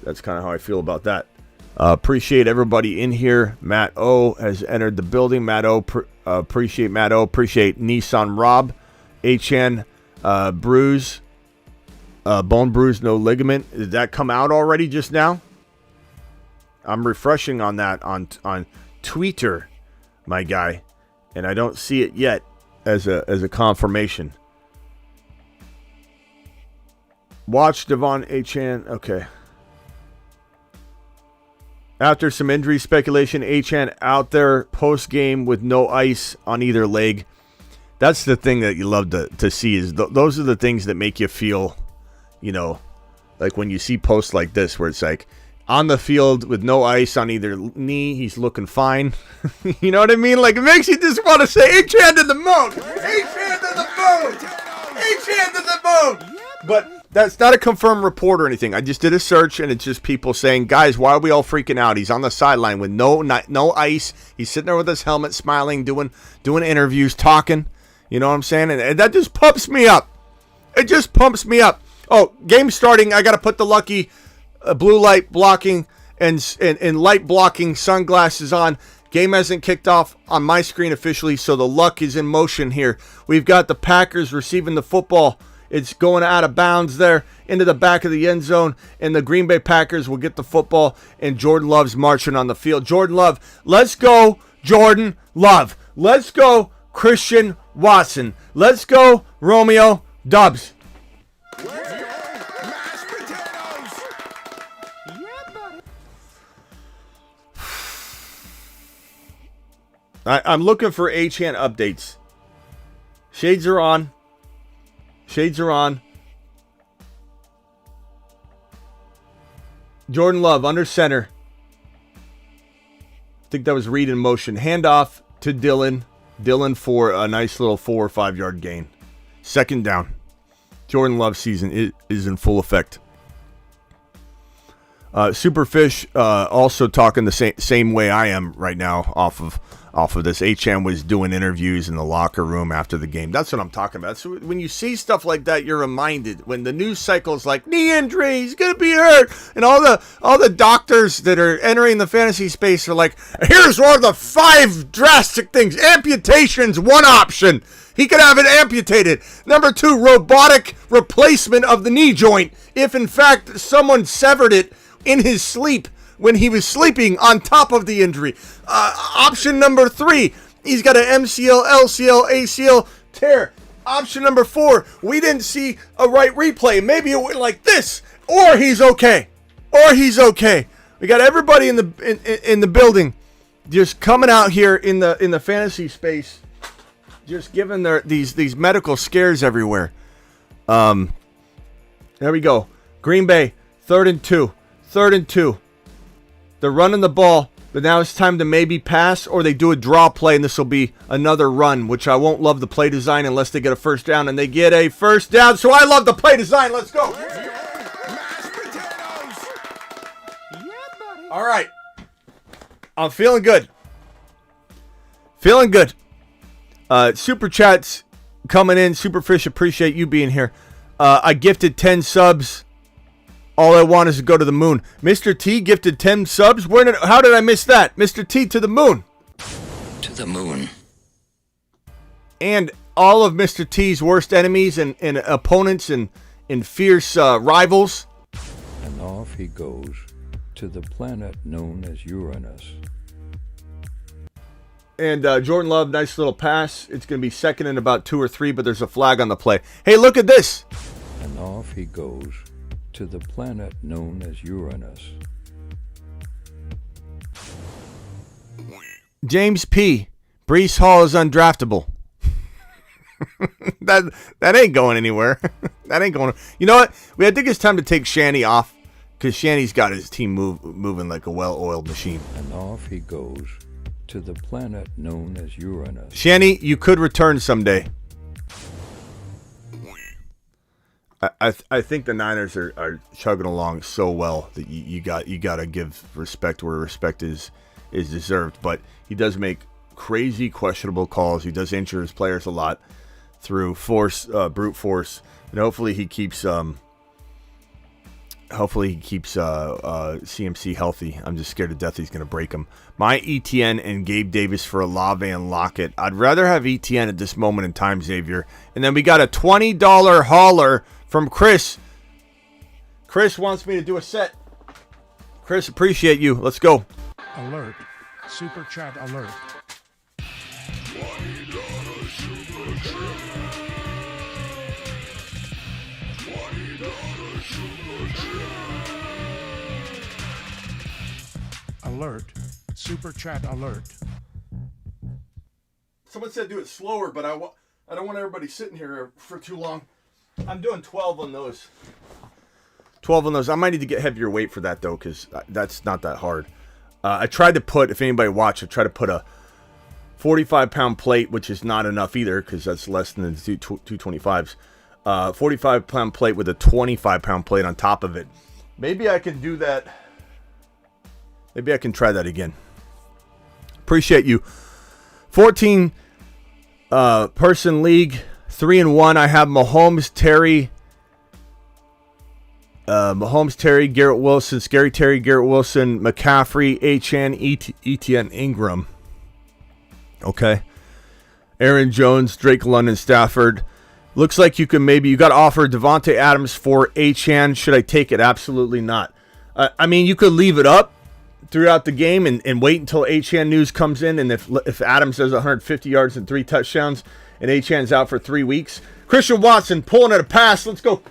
[SPEAKER 1] that's kind of how I feel about that. Appreciate everybody in here. Matt O has entered the building. Matt O, appreciate Matt O. Appreciate Nissan Rob. Achane, Bruise. Bone bruise, no ligament. Did that come out already just now? I'm refreshing on that on Twitter, my guy, and I don't see it yet as a confirmation. Watch Devon Achane. Okay. After some injury speculation, Achane out there post game with no ice on either leg. That's the thing that you love to see. Is those are the things that make you feel. You know, like when you see posts like this where it's like on the field with no ice on either knee, he's looking fine. You know what I mean? Like, it makes you just want to say, H-hand to the moon! H-hand to the moon! H-hand to the moon! But that's not a confirmed report or anything. I just did a search, and it's just people saying, guys, why are we all freaking out? He's on the sideline with no ice. He's sitting there with his helmet, smiling, doing interviews, talking. You know what I'm saying? And that just pumps me up. It just pumps me up. Oh, game starting. I got to put the lucky blue light blocking and light blocking sunglasses on. Game hasn't kicked off on my screen officially, so the luck is in motion here. We've got the Packers receiving the football. It's going out of bounds there into the back of the end zone, and the Green Bay Packers will get the football, and Jordan Love's marching on the field. Jordan Love, let's go, Jordan Love. Let's go, Christian Watson. Let's go, Romeo Doubs. I'm looking for Achane updates. Shades are on. Shades are on. Jordan Love under center. I think that was Reed in motion. Handoff to Dylan. Dylan for a nice little 4 or 5 yard gain. Second down. Jordan Love season is in full effect. Superfish also talking the same way I am right now off of this. Achane was doing interviews in the locker room after the game. That's what I'm talking about. So when you see stuff like that, you're reminded. When the news cycle is like knee injury, he's gonna be hurt, and all the doctors that are entering the fantasy space are like, here's one of the 5 drastic things. Amputation's one option. He could have it amputated. Number 2, robotic replacement of the knee joint if in fact someone severed it in his sleep when he was sleeping on top of the injury. Option number 3, he's got an MCL, LCL, ACL tear. Option number 4, we didn't see a right replay. Maybe it went like this, or he's okay. We got everybody in the building just coming out here in the fantasy space, just giving these medical scares everywhere. There we go. Green Bay, 3rd and 2. They're running the ball, but now it's time to maybe pass, or they do a draw play, and this will be another run, which I won't love the play design unless they get a first down, and they get a first down, so I love the play design. Let's go. All right. I'm feeling good. Super chats coming in. Superfish, appreciate you being here. I gifted 10 subs. All I want is to go to the moon. Mr. T gifted 10 subs. How did I miss that? Mr. T to the moon.
[SPEAKER 8] To the moon.
[SPEAKER 1] And all of Mr. T's worst enemies and opponents and fierce rivals.
[SPEAKER 9] And off he goes to the planet known as Uranus.
[SPEAKER 1] And Jordan Love, nice little pass. It's going to be second and about 2 or 3, but there's a flag on the play. Hey, look at this.
[SPEAKER 9] And off he goes to the planet known as Uranus.
[SPEAKER 1] James P. Brees Hall is undraftable. that ain't going anywhere. That ain't going. You know what? I think it's time to take Shanny off because Shanny's got his team moving like a well-oiled machine.
[SPEAKER 9] And off he goes to the planet known as Uranus.
[SPEAKER 1] Shanny, you could return someday. I think the Niners are chugging along so well that you got to give respect where respect is deserved. But he does make crazy questionable calls. He does injure his players a lot through brute force, and hopefully he keeps CMC healthy. I'm just scared to death he's going to break him. My ETN and Gabe Davis for Olave and Lockett. I'd rather have ETN at this moment in time, Xavier. And then we got a $20 hauler from Chris. Chris wants me to do a set. Chris, appreciate you. Let's go.
[SPEAKER 4] Alert. Super chat alert. Alert. Super chat alert.
[SPEAKER 1] Someone said do it slower, but I don't want everybody sitting here for too long. I'm doing 12 on those. 12 on those. I might need to get heavier weight for that, though, because that's not that hard. I tried to put, if anybody watched, I tried to put a 45-pound plate, which is not enough either, because that's less than the 225s. 45-pound plate with a 25-pound plate on top of it. Maybe I can do that. Maybe I can try that again. Appreciate you. 14 person league, 3-1. I have Mahomes, Terry, Garrett Wilson, Scary Terry, Garrett Wilson, McCaffrey, Achane, Etienne, Ingram. Okay. Aaron Jones, Drake London, Stafford. Looks like you got to offer Devontae Adams for Achane. Should I take it? Absolutely not. I mean, you could leave it up throughout the game and wait until Achane news comes in, and if Adams does 150 yards and 3 touchdowns and Achane's out for 3 weeks. Christian Watson pulling at a pass. Let's go.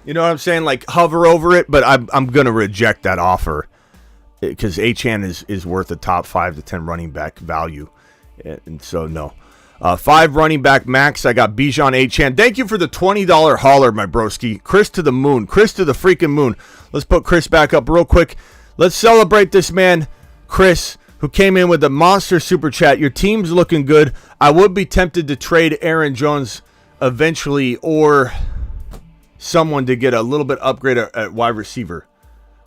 [SPEAKER 1] You know what I'm saying? Like, hover over it, but I'm going to reject that offer because Achane is worth a top 5 to 10 running back value. And so, no. 5 running back max. I got Bijan, Achane. Thank you for the $20 hauler, my broski. Chris to the moon. Chris to the freaking moon. Let's put Chris back up real quick. Let's celebrate this man, Chris, who came in with a monster super chat. Your team's looking good. I would be tempted to trade Aaron Jones eventually or someone to get a little bit upgrade at wide receiver.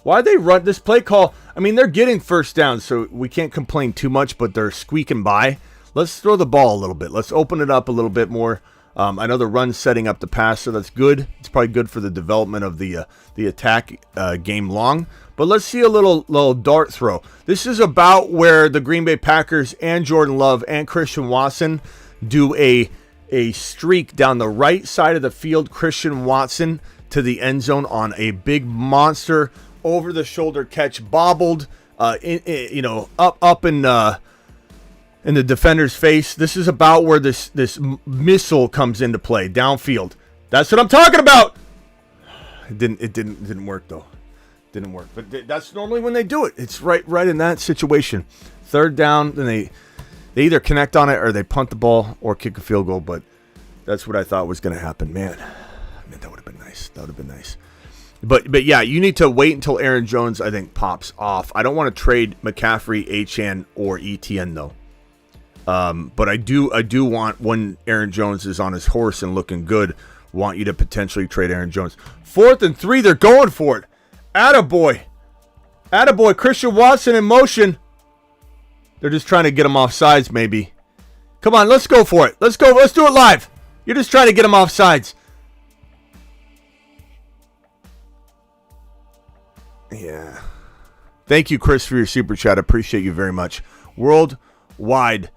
[SPEAKER 1] Why they run this play call? I mean, they're getting first down, so we can't complain too much, but they're squeaking by. Let's throw the ball a little bit. Let's open it up a little bit more. I know the run's setting up the pass, so that's good. It's probably good for the development of the attack game long. But let's see a little dart throw. This is about where the Green Bay Packers and Jordan Love and Christian Watson do a streak down the right side of the field. Christian Watson to the end zone on a big monster over-the-shoulder catch, bobbled, up in the defender's face. This is about where this missile comes into play downfield. That's what I'm talking about. It didn't work though. Didn't work. But that's normally when they do it. It's right in that situation. Third down, then they either connect on it or they punt the ball or kick a field goal. But that's what I thought was going to happen. Man, that would have been nice. That would have been nice. But yeah, you need to wait until Aaron Jones, I think, pops off. I don't want to trade McCaffrey, Achane, or ETN though. But I do want, when Aaron Jones is on his horse and looking good, want you to potentially trade Aaron Jones. 4th and 3, they're going for it. Attaboy. Christian Watson in motion. They're just trying to get him off sides, maybe. Come on, let's go for it. Let's go. Let's do it live. You're just trying to get him off sides. Yeah. Thank you, Chris, for your super chat. I appreciate you very much. Worldwide.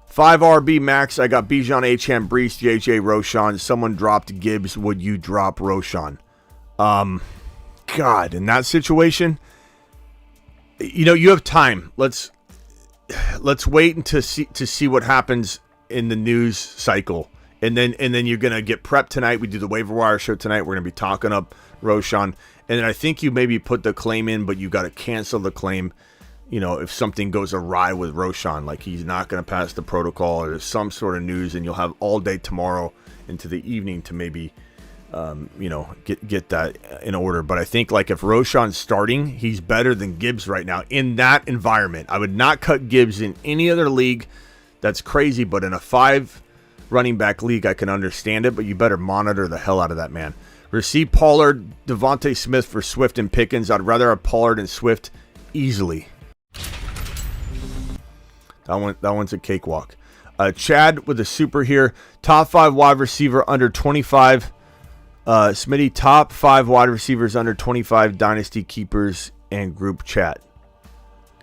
[SPEAKER 1] 5 RB max. I got Bijan, Achane, Brees, JJ, Roschon. Someone dropped Gibbs. Would you drop Roschon? God, in that situation, You have time. Let's wait until to see what happens in the news cycle. And then you're going to get prepped tonight. We do the waiver wire show tonight. We're going to be talking up Roshan. And then I think you maybe put the claim in, but you got to cancel the claim, if something goes awry with Roshan, like he's not going to pass the protocol or there's some sort of news, and you'll have all day tomorrow into the evening to maybe, get that in order. But I think like if Roshan's starting, he's better than Gibbs right now in that environment. I would not cut Gibbs in any other league. That's crazy. But in a 5 running back league, I can understand it, but you better monitor the hell out of that man. Receive Pollard, Devontae Smith for Swift and Pickens. I'd rather have Pollard and Swift easily. That one's a cakewalk. Chad with a super here. Top 5 wide receiver under 25. Smitty, top 5 wide receivers under 25 dynasty keepers and group chat.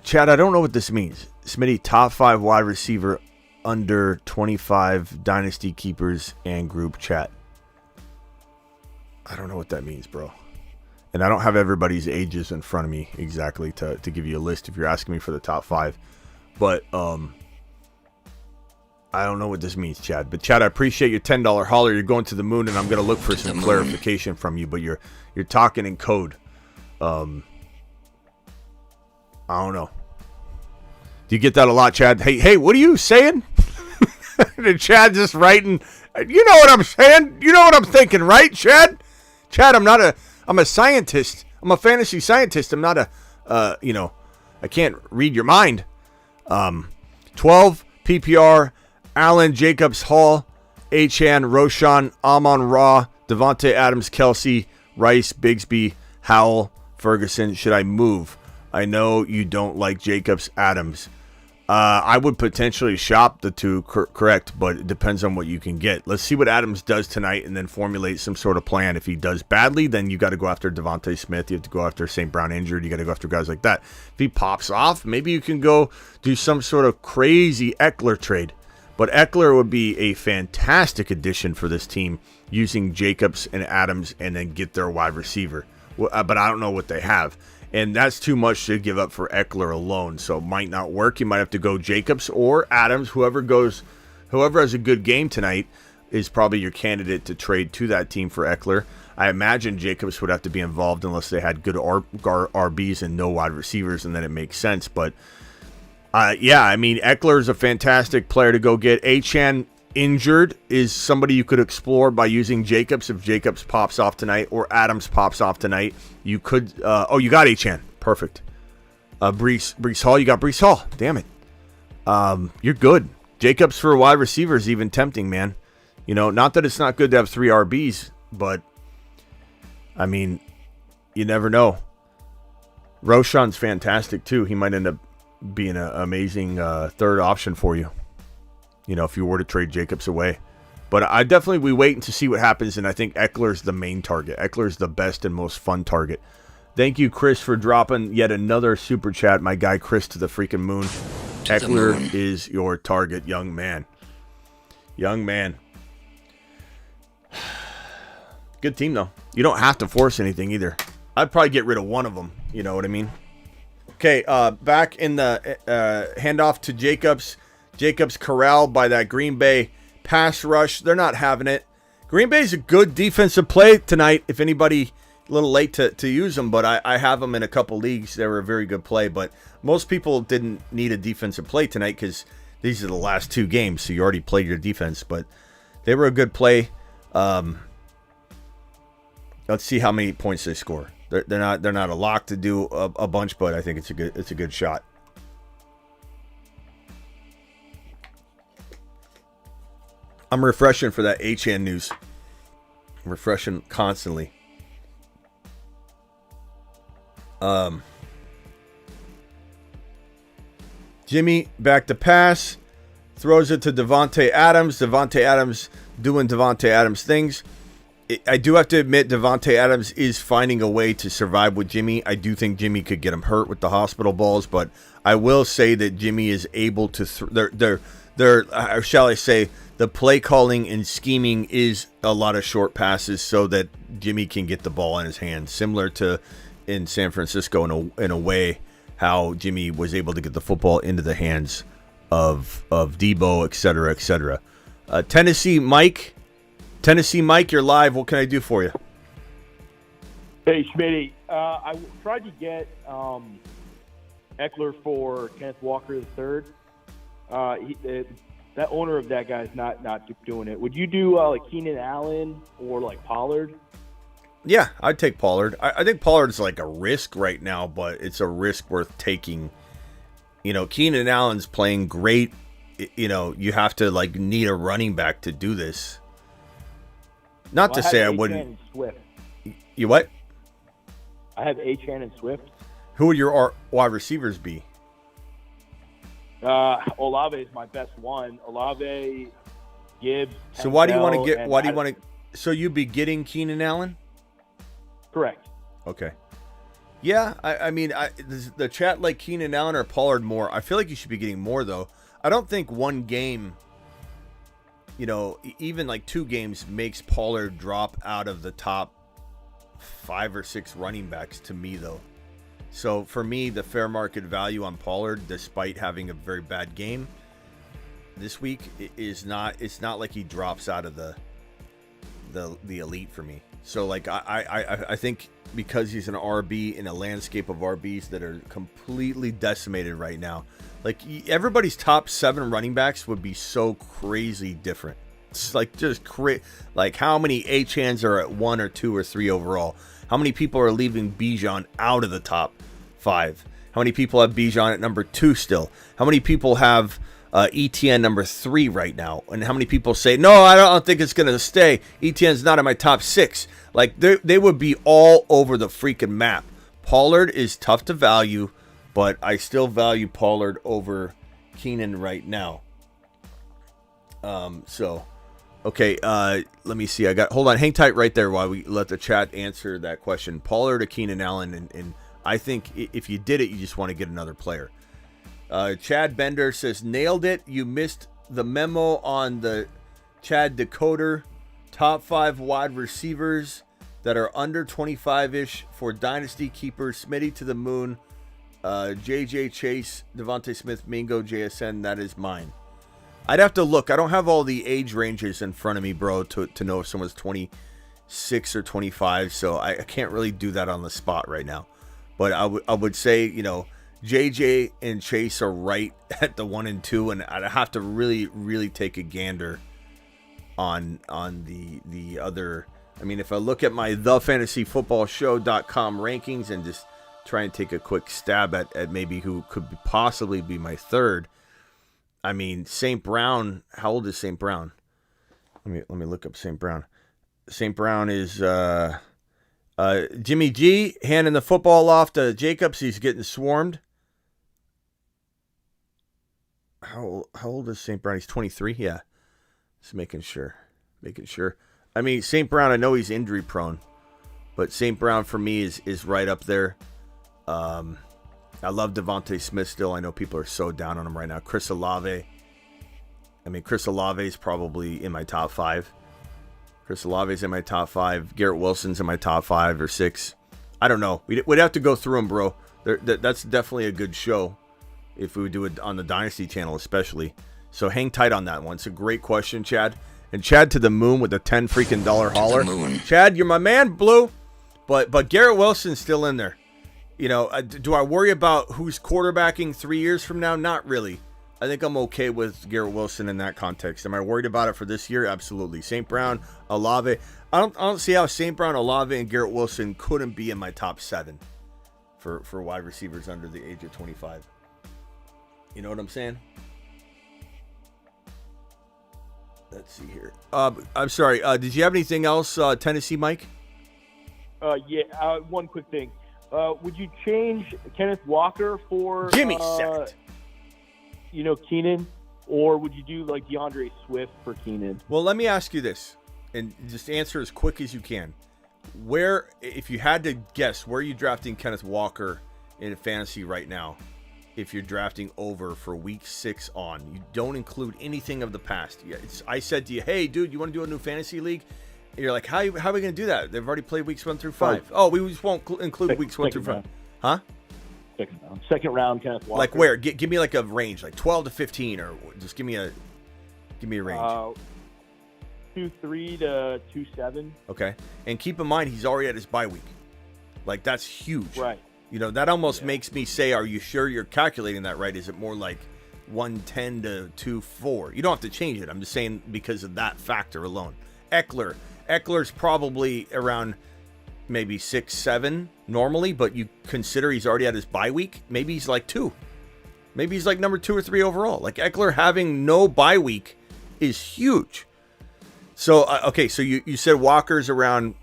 [SPEAKER 1] Chad, I don't know what this means. Smitty, top 5 wide receiver under 25 dynasty keepers and group chat. I don't know what that means, bro. And I don't have everybody's ages in front of me exactly to give you a list if you're asking me for the top 5. But I don't know what this means, Chad. But Chad, I appreciate your $10 holler. You're going to the moon, and I'm going to look for some clarification from you. But you're talking in code. I don't know. Do you get that a lot, Chad? Hey, what are you saying? And Chad just writing. You know what I'm saying? You know what I'm thinking, right, Chad? Chad, I'm a scientist. I'm a fantasy scientist. I'm not I can't read your mind. 12 PPR, Allen, Jacobs, Hall, Achane, Roshan, Amon-Ra, Devontae Adams, Kelsey, Rice, Bigsby, Howell, Ferguson. Should I move? I know you don't like Jacobs, Adams. I would potentially shop the two, correct, but it depends on what you can get. Let's see what Adams does tonight and then formulate some sort of plan. If he does badly, then you got to go after Devontae Smith. You have to go after St. Brown injured. You got to go after guys like that. If he pops off, maybe you can go do some sort of crazy Eckler trade. But Eckler would be a fantastic addition for this team using Jacobs and Adams and then get their wide receiver. But I don't know what they have. And that's too much to give up for Eckler alone. So it might not work. You might have to go Jacobs or Adams. Whoever has a good game tonight is probably your candidate to trade to that team for Eckler. I imagine Jacobs would have to be involved unless they had good RBs and no wide receivers, and then it makes sense. But, Eckler is a fantastic player to go get. Achane injured is somebody you could explore by using Jacobs if Jacobs pops off tonight or Adams pops off tonight. You could you got Achane. Perfect. Breece Hall, you got Breece Hall. Damn it. You're good. Jacobs for a wide receiver is even tempting, man. Not that it's not good to have 3 RBs, but you never know. Roshan's fantastic too. He might end up being an amazing third option for you. If you were to trade Jacobs away. But we wait to see what happens, and I think Eckler's the main target. Eckler's the best and most fun target. Thank you, Chris, for dropping yet another super chat. My guy, Chris, to the freaking moon. Eckler is your target, young man. Young man. Good team, though. You don't have to force anything either. I'd probably get rid of one of them. You know what I mean? Okay, back in the handoff to Jacobs. Jacobs corralled by that Green Bay pass rush. They're not having it. Green Bay's a good defensive play tonight. If anybody, a little late to use them, but I have them in a couple leagues. They were a very good play, but most people didn't need a defensive play tonight because these are the last 2 games, so you already played your defense, but they were a good play. Let's see how many points they score. They're not a lock to do a bunch, but I think it's a good shot. I'm refreshing for that Achane news. I'm refreshing constantly. Jimmy back to pass. Throws it to Devontae Adams. Devontae Adams doing Devontae Adams things. I do have to admit Devontae Adams is finding a way to survive with Jimmy. I do think Jimmy could get him hurt with the hospital balls, but I will say that Jimmy is able to shall I say, the play calling and scheming is a lot of short passes so that Jimmy can get the ball in his hands, similar to in San Francisco in a way how Jimmy was able to get the football into the hands of Debo, et cetera, et cetera. Tennessee Mike, you're live. What can I do for you?
[SPEAKER 10] Hey, Schmitty. I tried to get Eckler for Kenneth Walker III. That owner of that guy is not doing it. Would you do like Keenan Allen or like Pollard?
[SPEAKER 1] Yeah, I'd take Pollard. I think Pollard's like a risk right now, but it's a risk worth taking. You know, Keenan Allen's playing great. You know, you have to like need a running back to do this. Not to say I wouldn't.
[SPEAKER 10] Swift.
[SPEAKER 1] You what?
[SPEAKER 10] I have Achane and Swift.
[SPEAKER 1] Who would your wide receivers be?
[SPEAKER 10] Olave is my best one. Olave, Gibbs.
[SPEAKER 1] So why do you want to get? Why do you want to? So you'd be getting Keenan Allen?
[SPEAKER 10] Correct.
[SPEAKER 1] Okay. Yeah, I mean, the chat like Keenan Allen or Pollard more. I feel like you should be getting more though. I don't think one game, you know, even like 2 games makes Pollard drop out of the top 5 or 6 running backs to me though. So for me, the fair market value on Pollard, despite having a very bad game this week, is not. It's not like he drops out of the elite for me. So like I think because he's an RB in a landscape of RBs that are completely decimated right now, like everybody's top 7 running backs would be so crazy different. It's like just like how many Achanes are at 1 or 2 or 3 overall? How many people are leaving Bijan out of the top 5? How many people have Bijan at number 2 still? How many people have ETN number 3 right now? And how many people say, no, I don't think it's going to stay. ETN's not in my top 6. Like they would be all over the freaking map. Pollard is tough to value, but I still value Pollard over Keenan right now. Okay, let me see. Hold on, hang tight right there while we let the chat answer that question. Pollard or Keenan Allen, and I think if you did it, you just want to get another player. Chad Bender says, nailed it. You missed the memo on the Chad Decoder top 5 wide receivers that are under 25-ish for dynasty keepers. Smitty to the moon, JJ Chase, Devontae Smith, Mingo, JSN. That is mine. I'd have to look. I don't have all the age ranges in front of me, bro, to know if someone's 26 or 25. So I can't really do that on the spot right now. But I would say, you know, JJ and Chase are right at the 1 and 2, and I'd have to really, really take a gander on the other. I mean, if I look at my thefantasyfootballshow.com rankings and just try and take a quick stab at maybe who could possibly be my third. I mean, St. Brown, how old is St. Brown? Let me look up St. Brown. St. Brown is Jimmy G, handing the football off to Jacobs. He's getting swarmed. How old is St. Brown? He's 23? Yeah. Just making sure. I mean, St. Brown, I know he's injury prone, but St. Brown for me is right up there. I love Devontae Smith still. I know people are so down on him right now. Chris Olave. I mean, Chris Olave is probably in my top 5. Chris Olave's in my top 5. Garrett Wilson's in my top 5 or 6. I don't know. We'd have to go through them, bro. That's definitely a good show if we would do it on the Dynasty channel especially. So hang tight on that one. It's a great question, Chad. And Chad to the moon with a $10 freaking holler. Chad, you're my man, Blue. But Garrett Wilson's still in there. You know, do I worry about who's quarterbacking 3 years from now? Not really. I think I'm okay with Garrett Wilson in that context. Am I worried about it for this year? Absolutely. St. Brown, Olave. I don't see how St. Brown, Olave, and Garrett Wilson couldn't be in my top 7 for wide receivers under the age of 25. You know what I'm saying? Let's see here. I'm sorry. Did you have anything else, Tennessee Mike?
[SPEAKER 10] Yeah. One quick thing. Would you change Kenneth Walker for
[SPEAKER 1] Jimmy Sacked?
[SPEAKER 10] You know, Keenan, or would you do like DeAndre Swift for Keenan?
[SPEAKER 1] Well, let me ask you this, and just answer as quick as you can. Where, if you had to guess, where are you drafting Kenneth Walker in fantasy right now? If you're drafting over for week 6 on, you don't include anything of the past. I said to you, hey, dude, you want to do a new fantasy league? And you're like, how are we going to do that? They've already played weeks 1 through 5. Oh, we just won't include weeks 1 through 5. Huh?
[SPEAKER 10] Second round, Kenneth Walker.
[SPEAKER 1] Like where? Give me like a range, like 12 to 15, or just give me a range.
[SPEAKER 10] 2.3 to 2.7.
[SPEAKER 1] Okay, and keep in mind he's already at his bye week. Like that's huge.
[SPEAKER 10] Right.
[SPEAKER 1] You know that almost makes me say, are you sure you're calculating that right? Is it more like 110 to 2.4? You don't have to change it. I'm just saying because of that factor alone. Eckler's probably around maybe 6, 7 normally, but you consider he's already at his bye week. Maybe he's like 2. Maybe he's like number 2 or 3 overall. Like Eckler having no bye week is huge. So okay, so you said Walker's around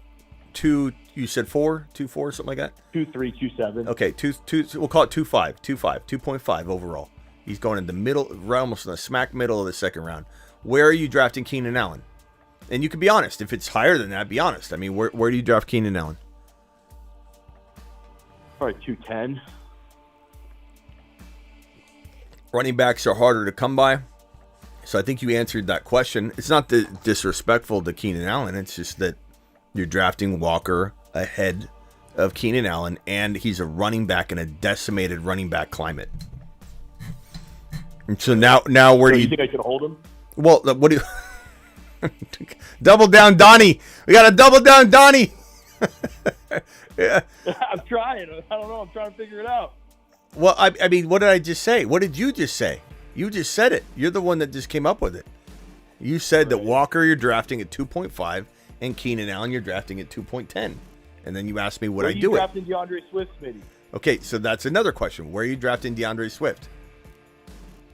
[SPEAKER 1] 2. You said 4, 2.4, something like that.
[SPEAKER 10] 2.3, 2.7.
[SPEAKER 1] Okay, 2. We'll call it 2.5, 2.5 overall. He's going in the middle, almost in the smack middle of the second round. Where are you drafting Keenan Allen? And you can be honest. If it's higher than that, be honest. I mean, where do you draft Keenan Allen?
[SPEAKER 10] Probably 2.10.
[SPEAKER 1] Running backs are harder to come by. So I think you answered that question. It's not disrespectful to Keenan Allen. It's just that you're drafting Walker ahead of Keenan Allen, and he's a running back in a decimated running back climate. And so now where do you
[SPEAKER 10] think I should hold him?
[SPEAKER 1] Well, what do you... Double down, Donnie. We got to double down, Donnie. Yeah.
[SPEAKER 10] I'm trying. I don't know. I'm trying to figure it out.
[SPEAKER 1] Well, I mean, what did I just say? What did you just say? You just said it. You're the one that just came up with it. You said that Walker you're drafting at 2.5 and Keenan Allen you're drafting at 2.10. And then you asked me would I do it.
[SPEAKER 10] Where are you drafting DeAndre Swift, Smitty?
[SPEAKER 1] Okay, so that's another question. Where are you drafting DeAndre Swift?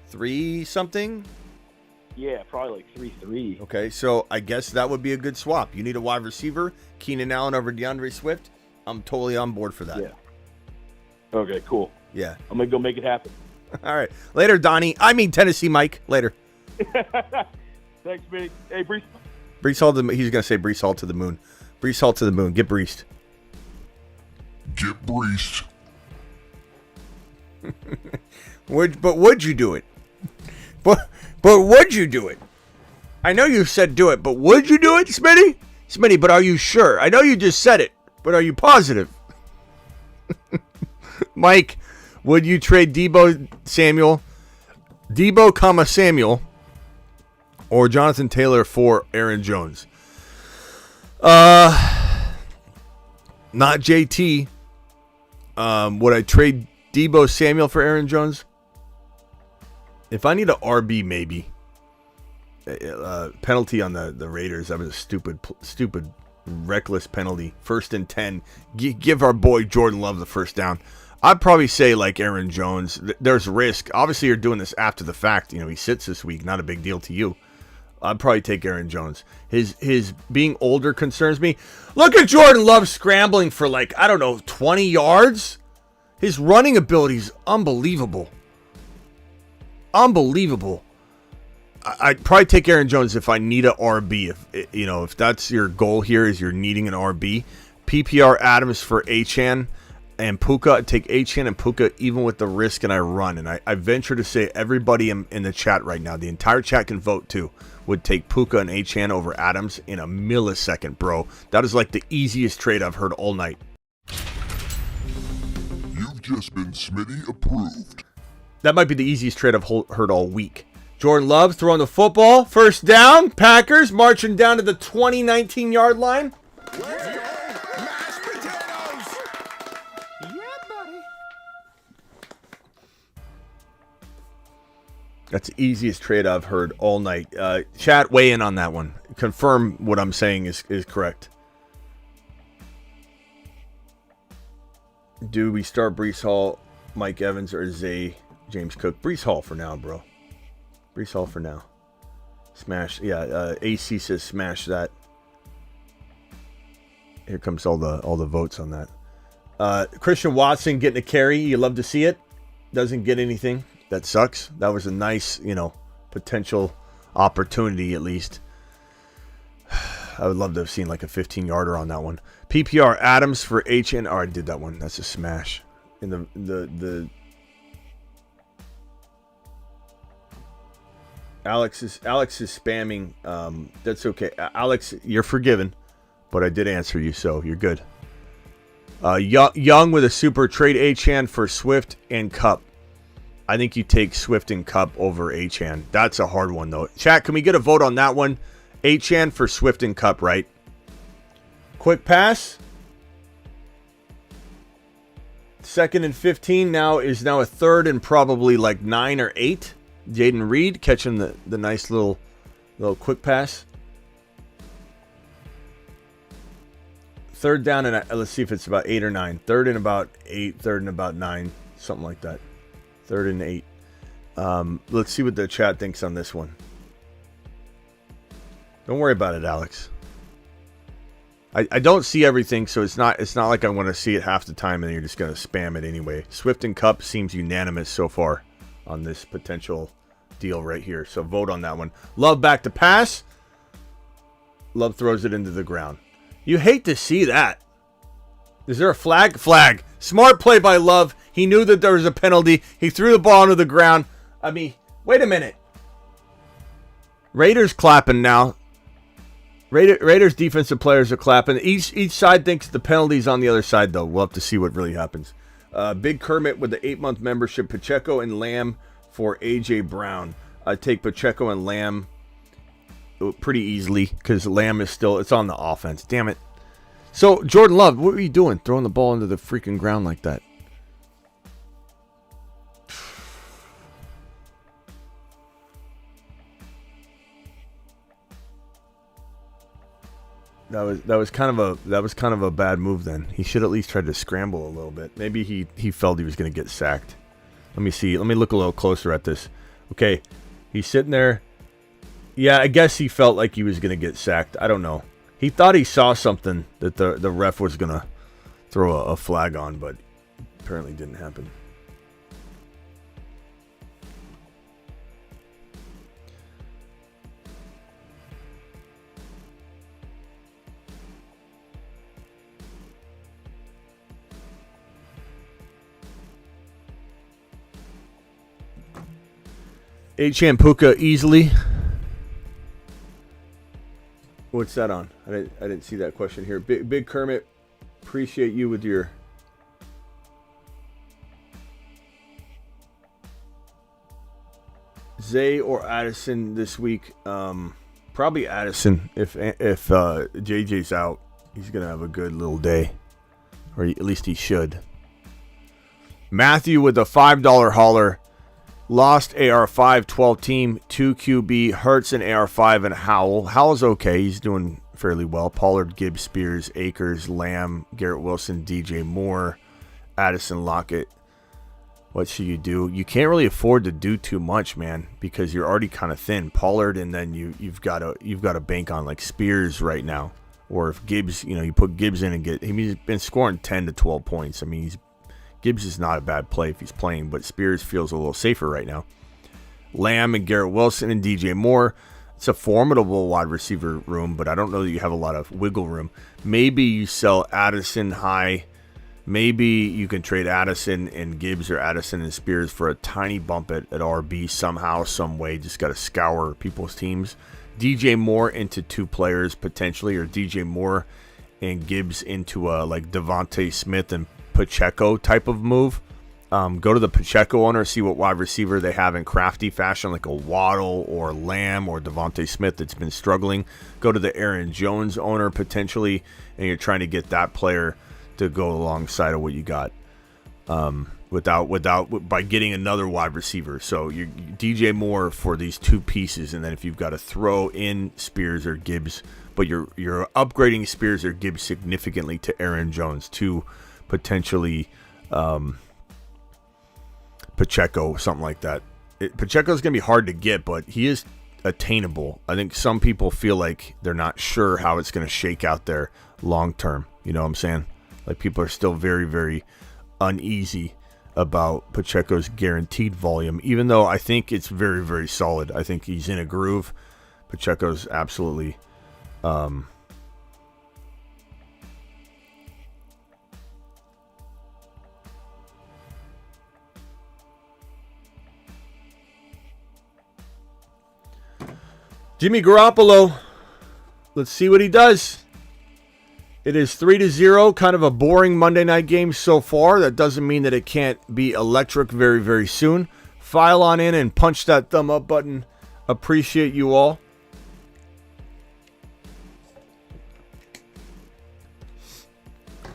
[SPEAKER 1] 3 something?
[SPEAKER 10] Yeah, probably like 3.3.
[SPEAKER 1] Okay, so I guess that would be a good swap. You need a wide receiver, Keenan Allen over DeAndre Swift. I'm totally on board for that.
[SPEAKER 10] Yeah. Okay, cool.
[SPEAKER 1] Yeah.
[SPEAKER 10] I'm going to go make it happen.
[SPEAKER 1] All right. Later, Donnie. I mean, Tennessee Mike. Later.
[SPEAKER 10] Thanks, Smitty. Hey, Brees.
[SPEAKER 1] Brees Hall, he's going to say Brees Hall to the moon. Brees Hall to the moon. Get breesed.
[SPEAKER 2] Get breesed.
[SPEAKER 1] But would you do it? But would you do it? I know you said do it, but would you do it, Smitty? Smitty, but are you sure? I know you just said it, but are you positive? Mike, would you trade Debo Samuel, or Jonathan Taylor for Aaron Jones? Not JT. Would I trade Debo Samuel for Aaron Jones? If I need an RB, maybe. Penalty on the Raiders. That was a stupid, reckless penalty. 1st and 10. Give our boy Jordan Love the first down. I'd probably say like Aaron Jones. There's risk. Obviously, you're doing this after the fact. You know, he sits this week. Not a big deal to you. I'd probably take Aaron Jones. His being older concerns me. Look at Jordan Love scrambling for 20 yards. His running ability is unbelievable. Unbelievable. I'd probably take Aaron Jones if I need a RB. If that's your goal here is you're needing an RB. PPR Adams for Achane and Puka. I'd take Achane and Puka even with the risk, and I run. And I venture to say everybody in the chat right now, the entire chat can vote too, would take Puka and Achane over Adams in a millisecond, bro. That is like the easiest trade I've heard all night.
[SPEAKER 2] You've just been Smitty approved.
[SPEAKER 1] That might be the easiest trade I've heard all week. Jordan Love throwing the football. First down. Packers marching down to the 20-19 line.
[SPEAKER 2] Let's go. Mashed potatoes.
[SPEAKER 4] Yeah, buddy.
[SPEAKER 1] That's the easiest trade I've heard all night. Chat, weigh in on that one. Confirm what I'm saying is correct. Do we start Brees Hall, Mike Evans, or Zay James Cook? Brees Hall for now, bro. Brees Hall for now. Smash. Yeah, AC says smash that. Here comes all the votes on that. Christian Watson getting a carry. You love to see it. Doesn't get anything. That sucks. That was a nice, potential opportunity at least. I would love to have seen like a 15-yarder on that one. PPR Adams for HN. Oh, I did that one. That's a smash. In the Alex is spamming. That's okay. Alex, you're forgiven, but I did answer you, so you're good. Young with a super trade Achane for Swift and Cup. I think you take Swift and Cup over Achane. That's a hard one, though. Chat, can we get a vote on that one? Achane for Swift and Cup, right? Quick pass. 2nd and 15 now is now a 3rd and probably like 9 or 8. Jaden Reed catching the nice little quick pass. 3rd down and let's see if it's about 8 or 9. 3rd and about 8, 3rd and about 9, something like that. 3rd and 8. Let's see what the chat thinks on this one. Don't worry about it, Alex. I don't see everything, so it's not like I want to see it half the time and you're just going to spam it anyway. Swift and Cup seems unanimous so far on this potential deal right here. So vote on that one. Love back to pass. Love throws it into the ground. You hate to see that. Is there a flag? Flag. Smart play by Love. He knew that there was a penalty. He threw the ball into the ground. I mean, wait a minute. Raiders clapping now. Raiders defensive players are clapping. Each side thinks the penalty's on the other side, though. We'll have to see what really happens. Big Kermit with the 8-month membership. Pacheco and Lamb for A.J. Brown. I take Pacheco and Lamb pretty easily because Lamb is still, it's on the offense. Damn it. So, Jordan Love, what were you doing? Throwing the ball into the freaking ground like that. That was kind of a bad move then. He should at least try to scramble a little bit. Maybe he felt he was going to get sacked. Let me see. Let me look a little closer at this. Okay. He's sitting there. Yeah, I guess he felt like he was going to get sacked. I don't know. He thought he saw something that the ref was going to throw a flag on, but apparently didn't happen. Achane Puka easily. What's that on? I didn't see that question here. Big Kermit, appreciate you with your Zay or Addison this week. Probably Addison. If JJ's out, he's gonna have a good little day, or at least he should. Matthew with a $5 hauler. Lost AR5, 12 team, 2 QB, Hurts and AR5 and Howell. Howell's okay. He's doing fairly well. Pollard, Gibbs, Spears, Akers, Lamb, Garrett Wilson, DJ Moore, Addison, Lockett. What should you do? You can't really afford to do too much, man, because you're already kind of thin. Pollard, and then you've got to bank on like Spears right now. Or if Gibbs, you put Gibbs in and he's been scoring 10 to 12 points. I mean, Gibbs is not a bad play if he's playing, but Spears feels a little safer right now. Lamb and Garrett Wilson and DJ Moore. It's a formidable wide receiver room, but I don't know that you have a lot of wiggle room. Maybe you sell Addison high. Maybe you can trade Addison and Gibbs or Addison and Spears for a tiny bump at RB somehow, some way. Just got to scour people's teams. DJ Moore into 2 players potentially, or DJ Moore and Gibbs into like Devontae Smith and Pacheco type of move. Go to the Pacheco owner, see what wide receiver they have in crafty fashion, like a Waddle or Lamb or Devontae Smith that's been struggling. Go to the Aaron Jones owner potentially, and you're trying to get that player to go alongside of what you got by getting another wide receiver. So you DJ Moore for these 2 pieces, and then if you've got to throw in Spears or Gibbs, but you're upgrading Spears or Gibbs significantly to Aaron Jones to potentially Pacheco, something like that. Pacheco's going to be hard to get, but he is attainable. I think some people feel like they're not sure how it's going to shake out there long term. You know what I'm saying? Like, people are still very, very uneasy about Pacheco's guaranteed volume, even though I think it's very, very solid. I think he's in a groove. Pacheco's absolutely Jimmy Garoppolo. Let's see what he does. It is 3-0, kind of a boring Monday night game so far. That doesn't mean that it can't be electric very, very soon. File on in and punch that thumb up button. Appreciate you all.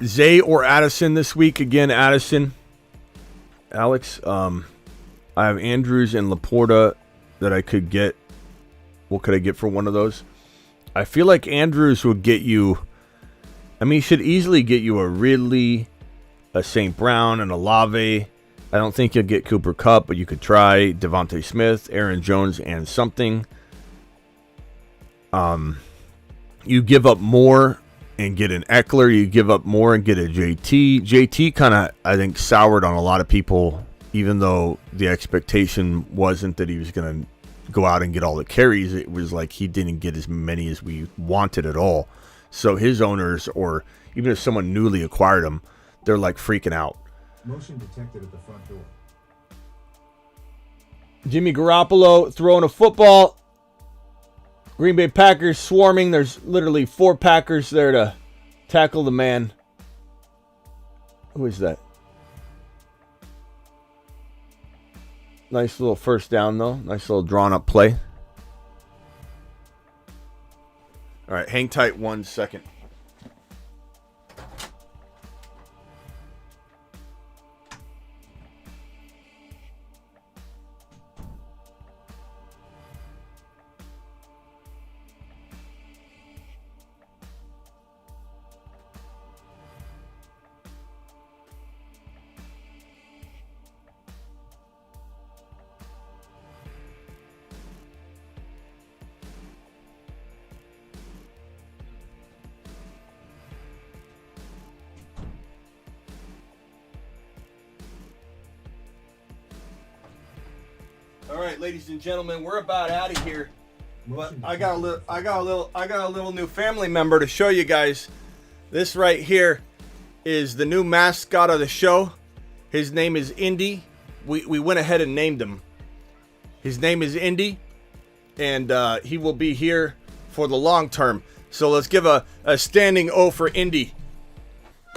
[SPEAKER 1] Zay or Addison this week. Again, Addison. Alex, I have Andrews and Laporta that I could get. What could I get for one of those? I feel like Andrews would get you... I mean, he should easily get you a Ridley, a St. Brown, and a Lave. I don't think you'll get Cooper Kupp, but you could try Devontae Smith, Aaron Jones, and something. You give up more and get an Eckler. You give up more and get a JT. JT kind of, I think, soured on a lot of people, even though the expectation wasn't that he was going to go out and get all the carries. It was like he didn't get as many as we wanted at all. So his owners, or even if someone newly acquired him, they're like freaking out.
[SPEAKER 11] Motion detected at the front door.
[SPEAKER 1] Jimmy Garoppolo throwing a football. Green Bay Packers swarming. There's literally 4 Packers there to tackle the man. Who is that? Nice little first down, though. Nice little drawn-up play. All right, hang tight 1 second. All right, ladies and gentlemen, we're about out of here. But I got a little new family member to show you guys. This right here is the new mascot of the show. His name is Indy. We went ahead and named him. His name is Indy, and he will be here for the long term. So let's give a standing O for Indy.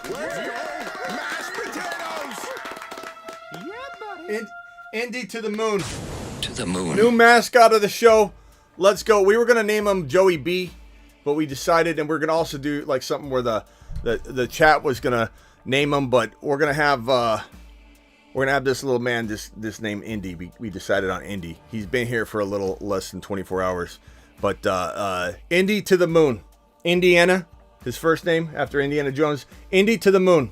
[SPEAKER 4] Let's go, mashed potatoes. Yeah, buddy.
[SPEAKER 1] Indy to the moon.
[SPEAKER 8] To the moon.
[SPEAKER 1] New mascot of the show. Let's go. We were gonna name him Joey B, but we decided, and we're gonna also do like something where the chat was gonna name him, but we're gonna have this little man this name Indy. We decided on Indy. He's been here for a little less than 24 hours, but Indy to the moon. Indiana, his first name after Indiana Jones. Indy to the moon.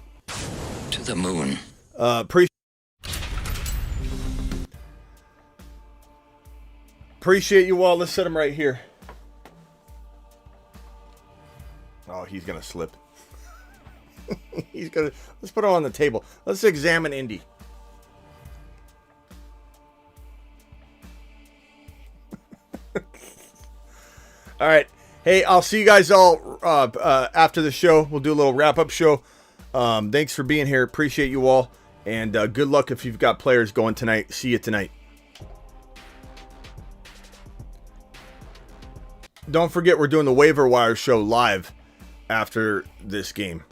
[SPEAKER 8] To the moon.
[SPEAKER 1] Appreciate you all. Let's set him right here. Oh, he's gonna slip. Let's put him on the table. Let's examine Indy. All right. Hey, I'll see you guys all after the show. We'll do a little wrap-up show. Thanks for being here. Appreciate you all. And good luck if you've got players going tonight. See you tonight. Don't forget, we're doing the waiver wire show live after this game.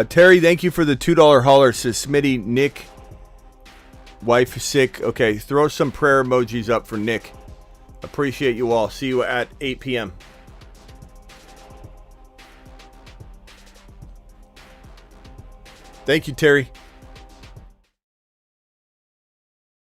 [SPEAKER 1] Terry, thank you for the $2 holler. Says Smitty, Nick, wife sick. Okay, throw some prayer emojis up for Nick. Appreciate you all. See you at 8 p.m. Thank you, Terry.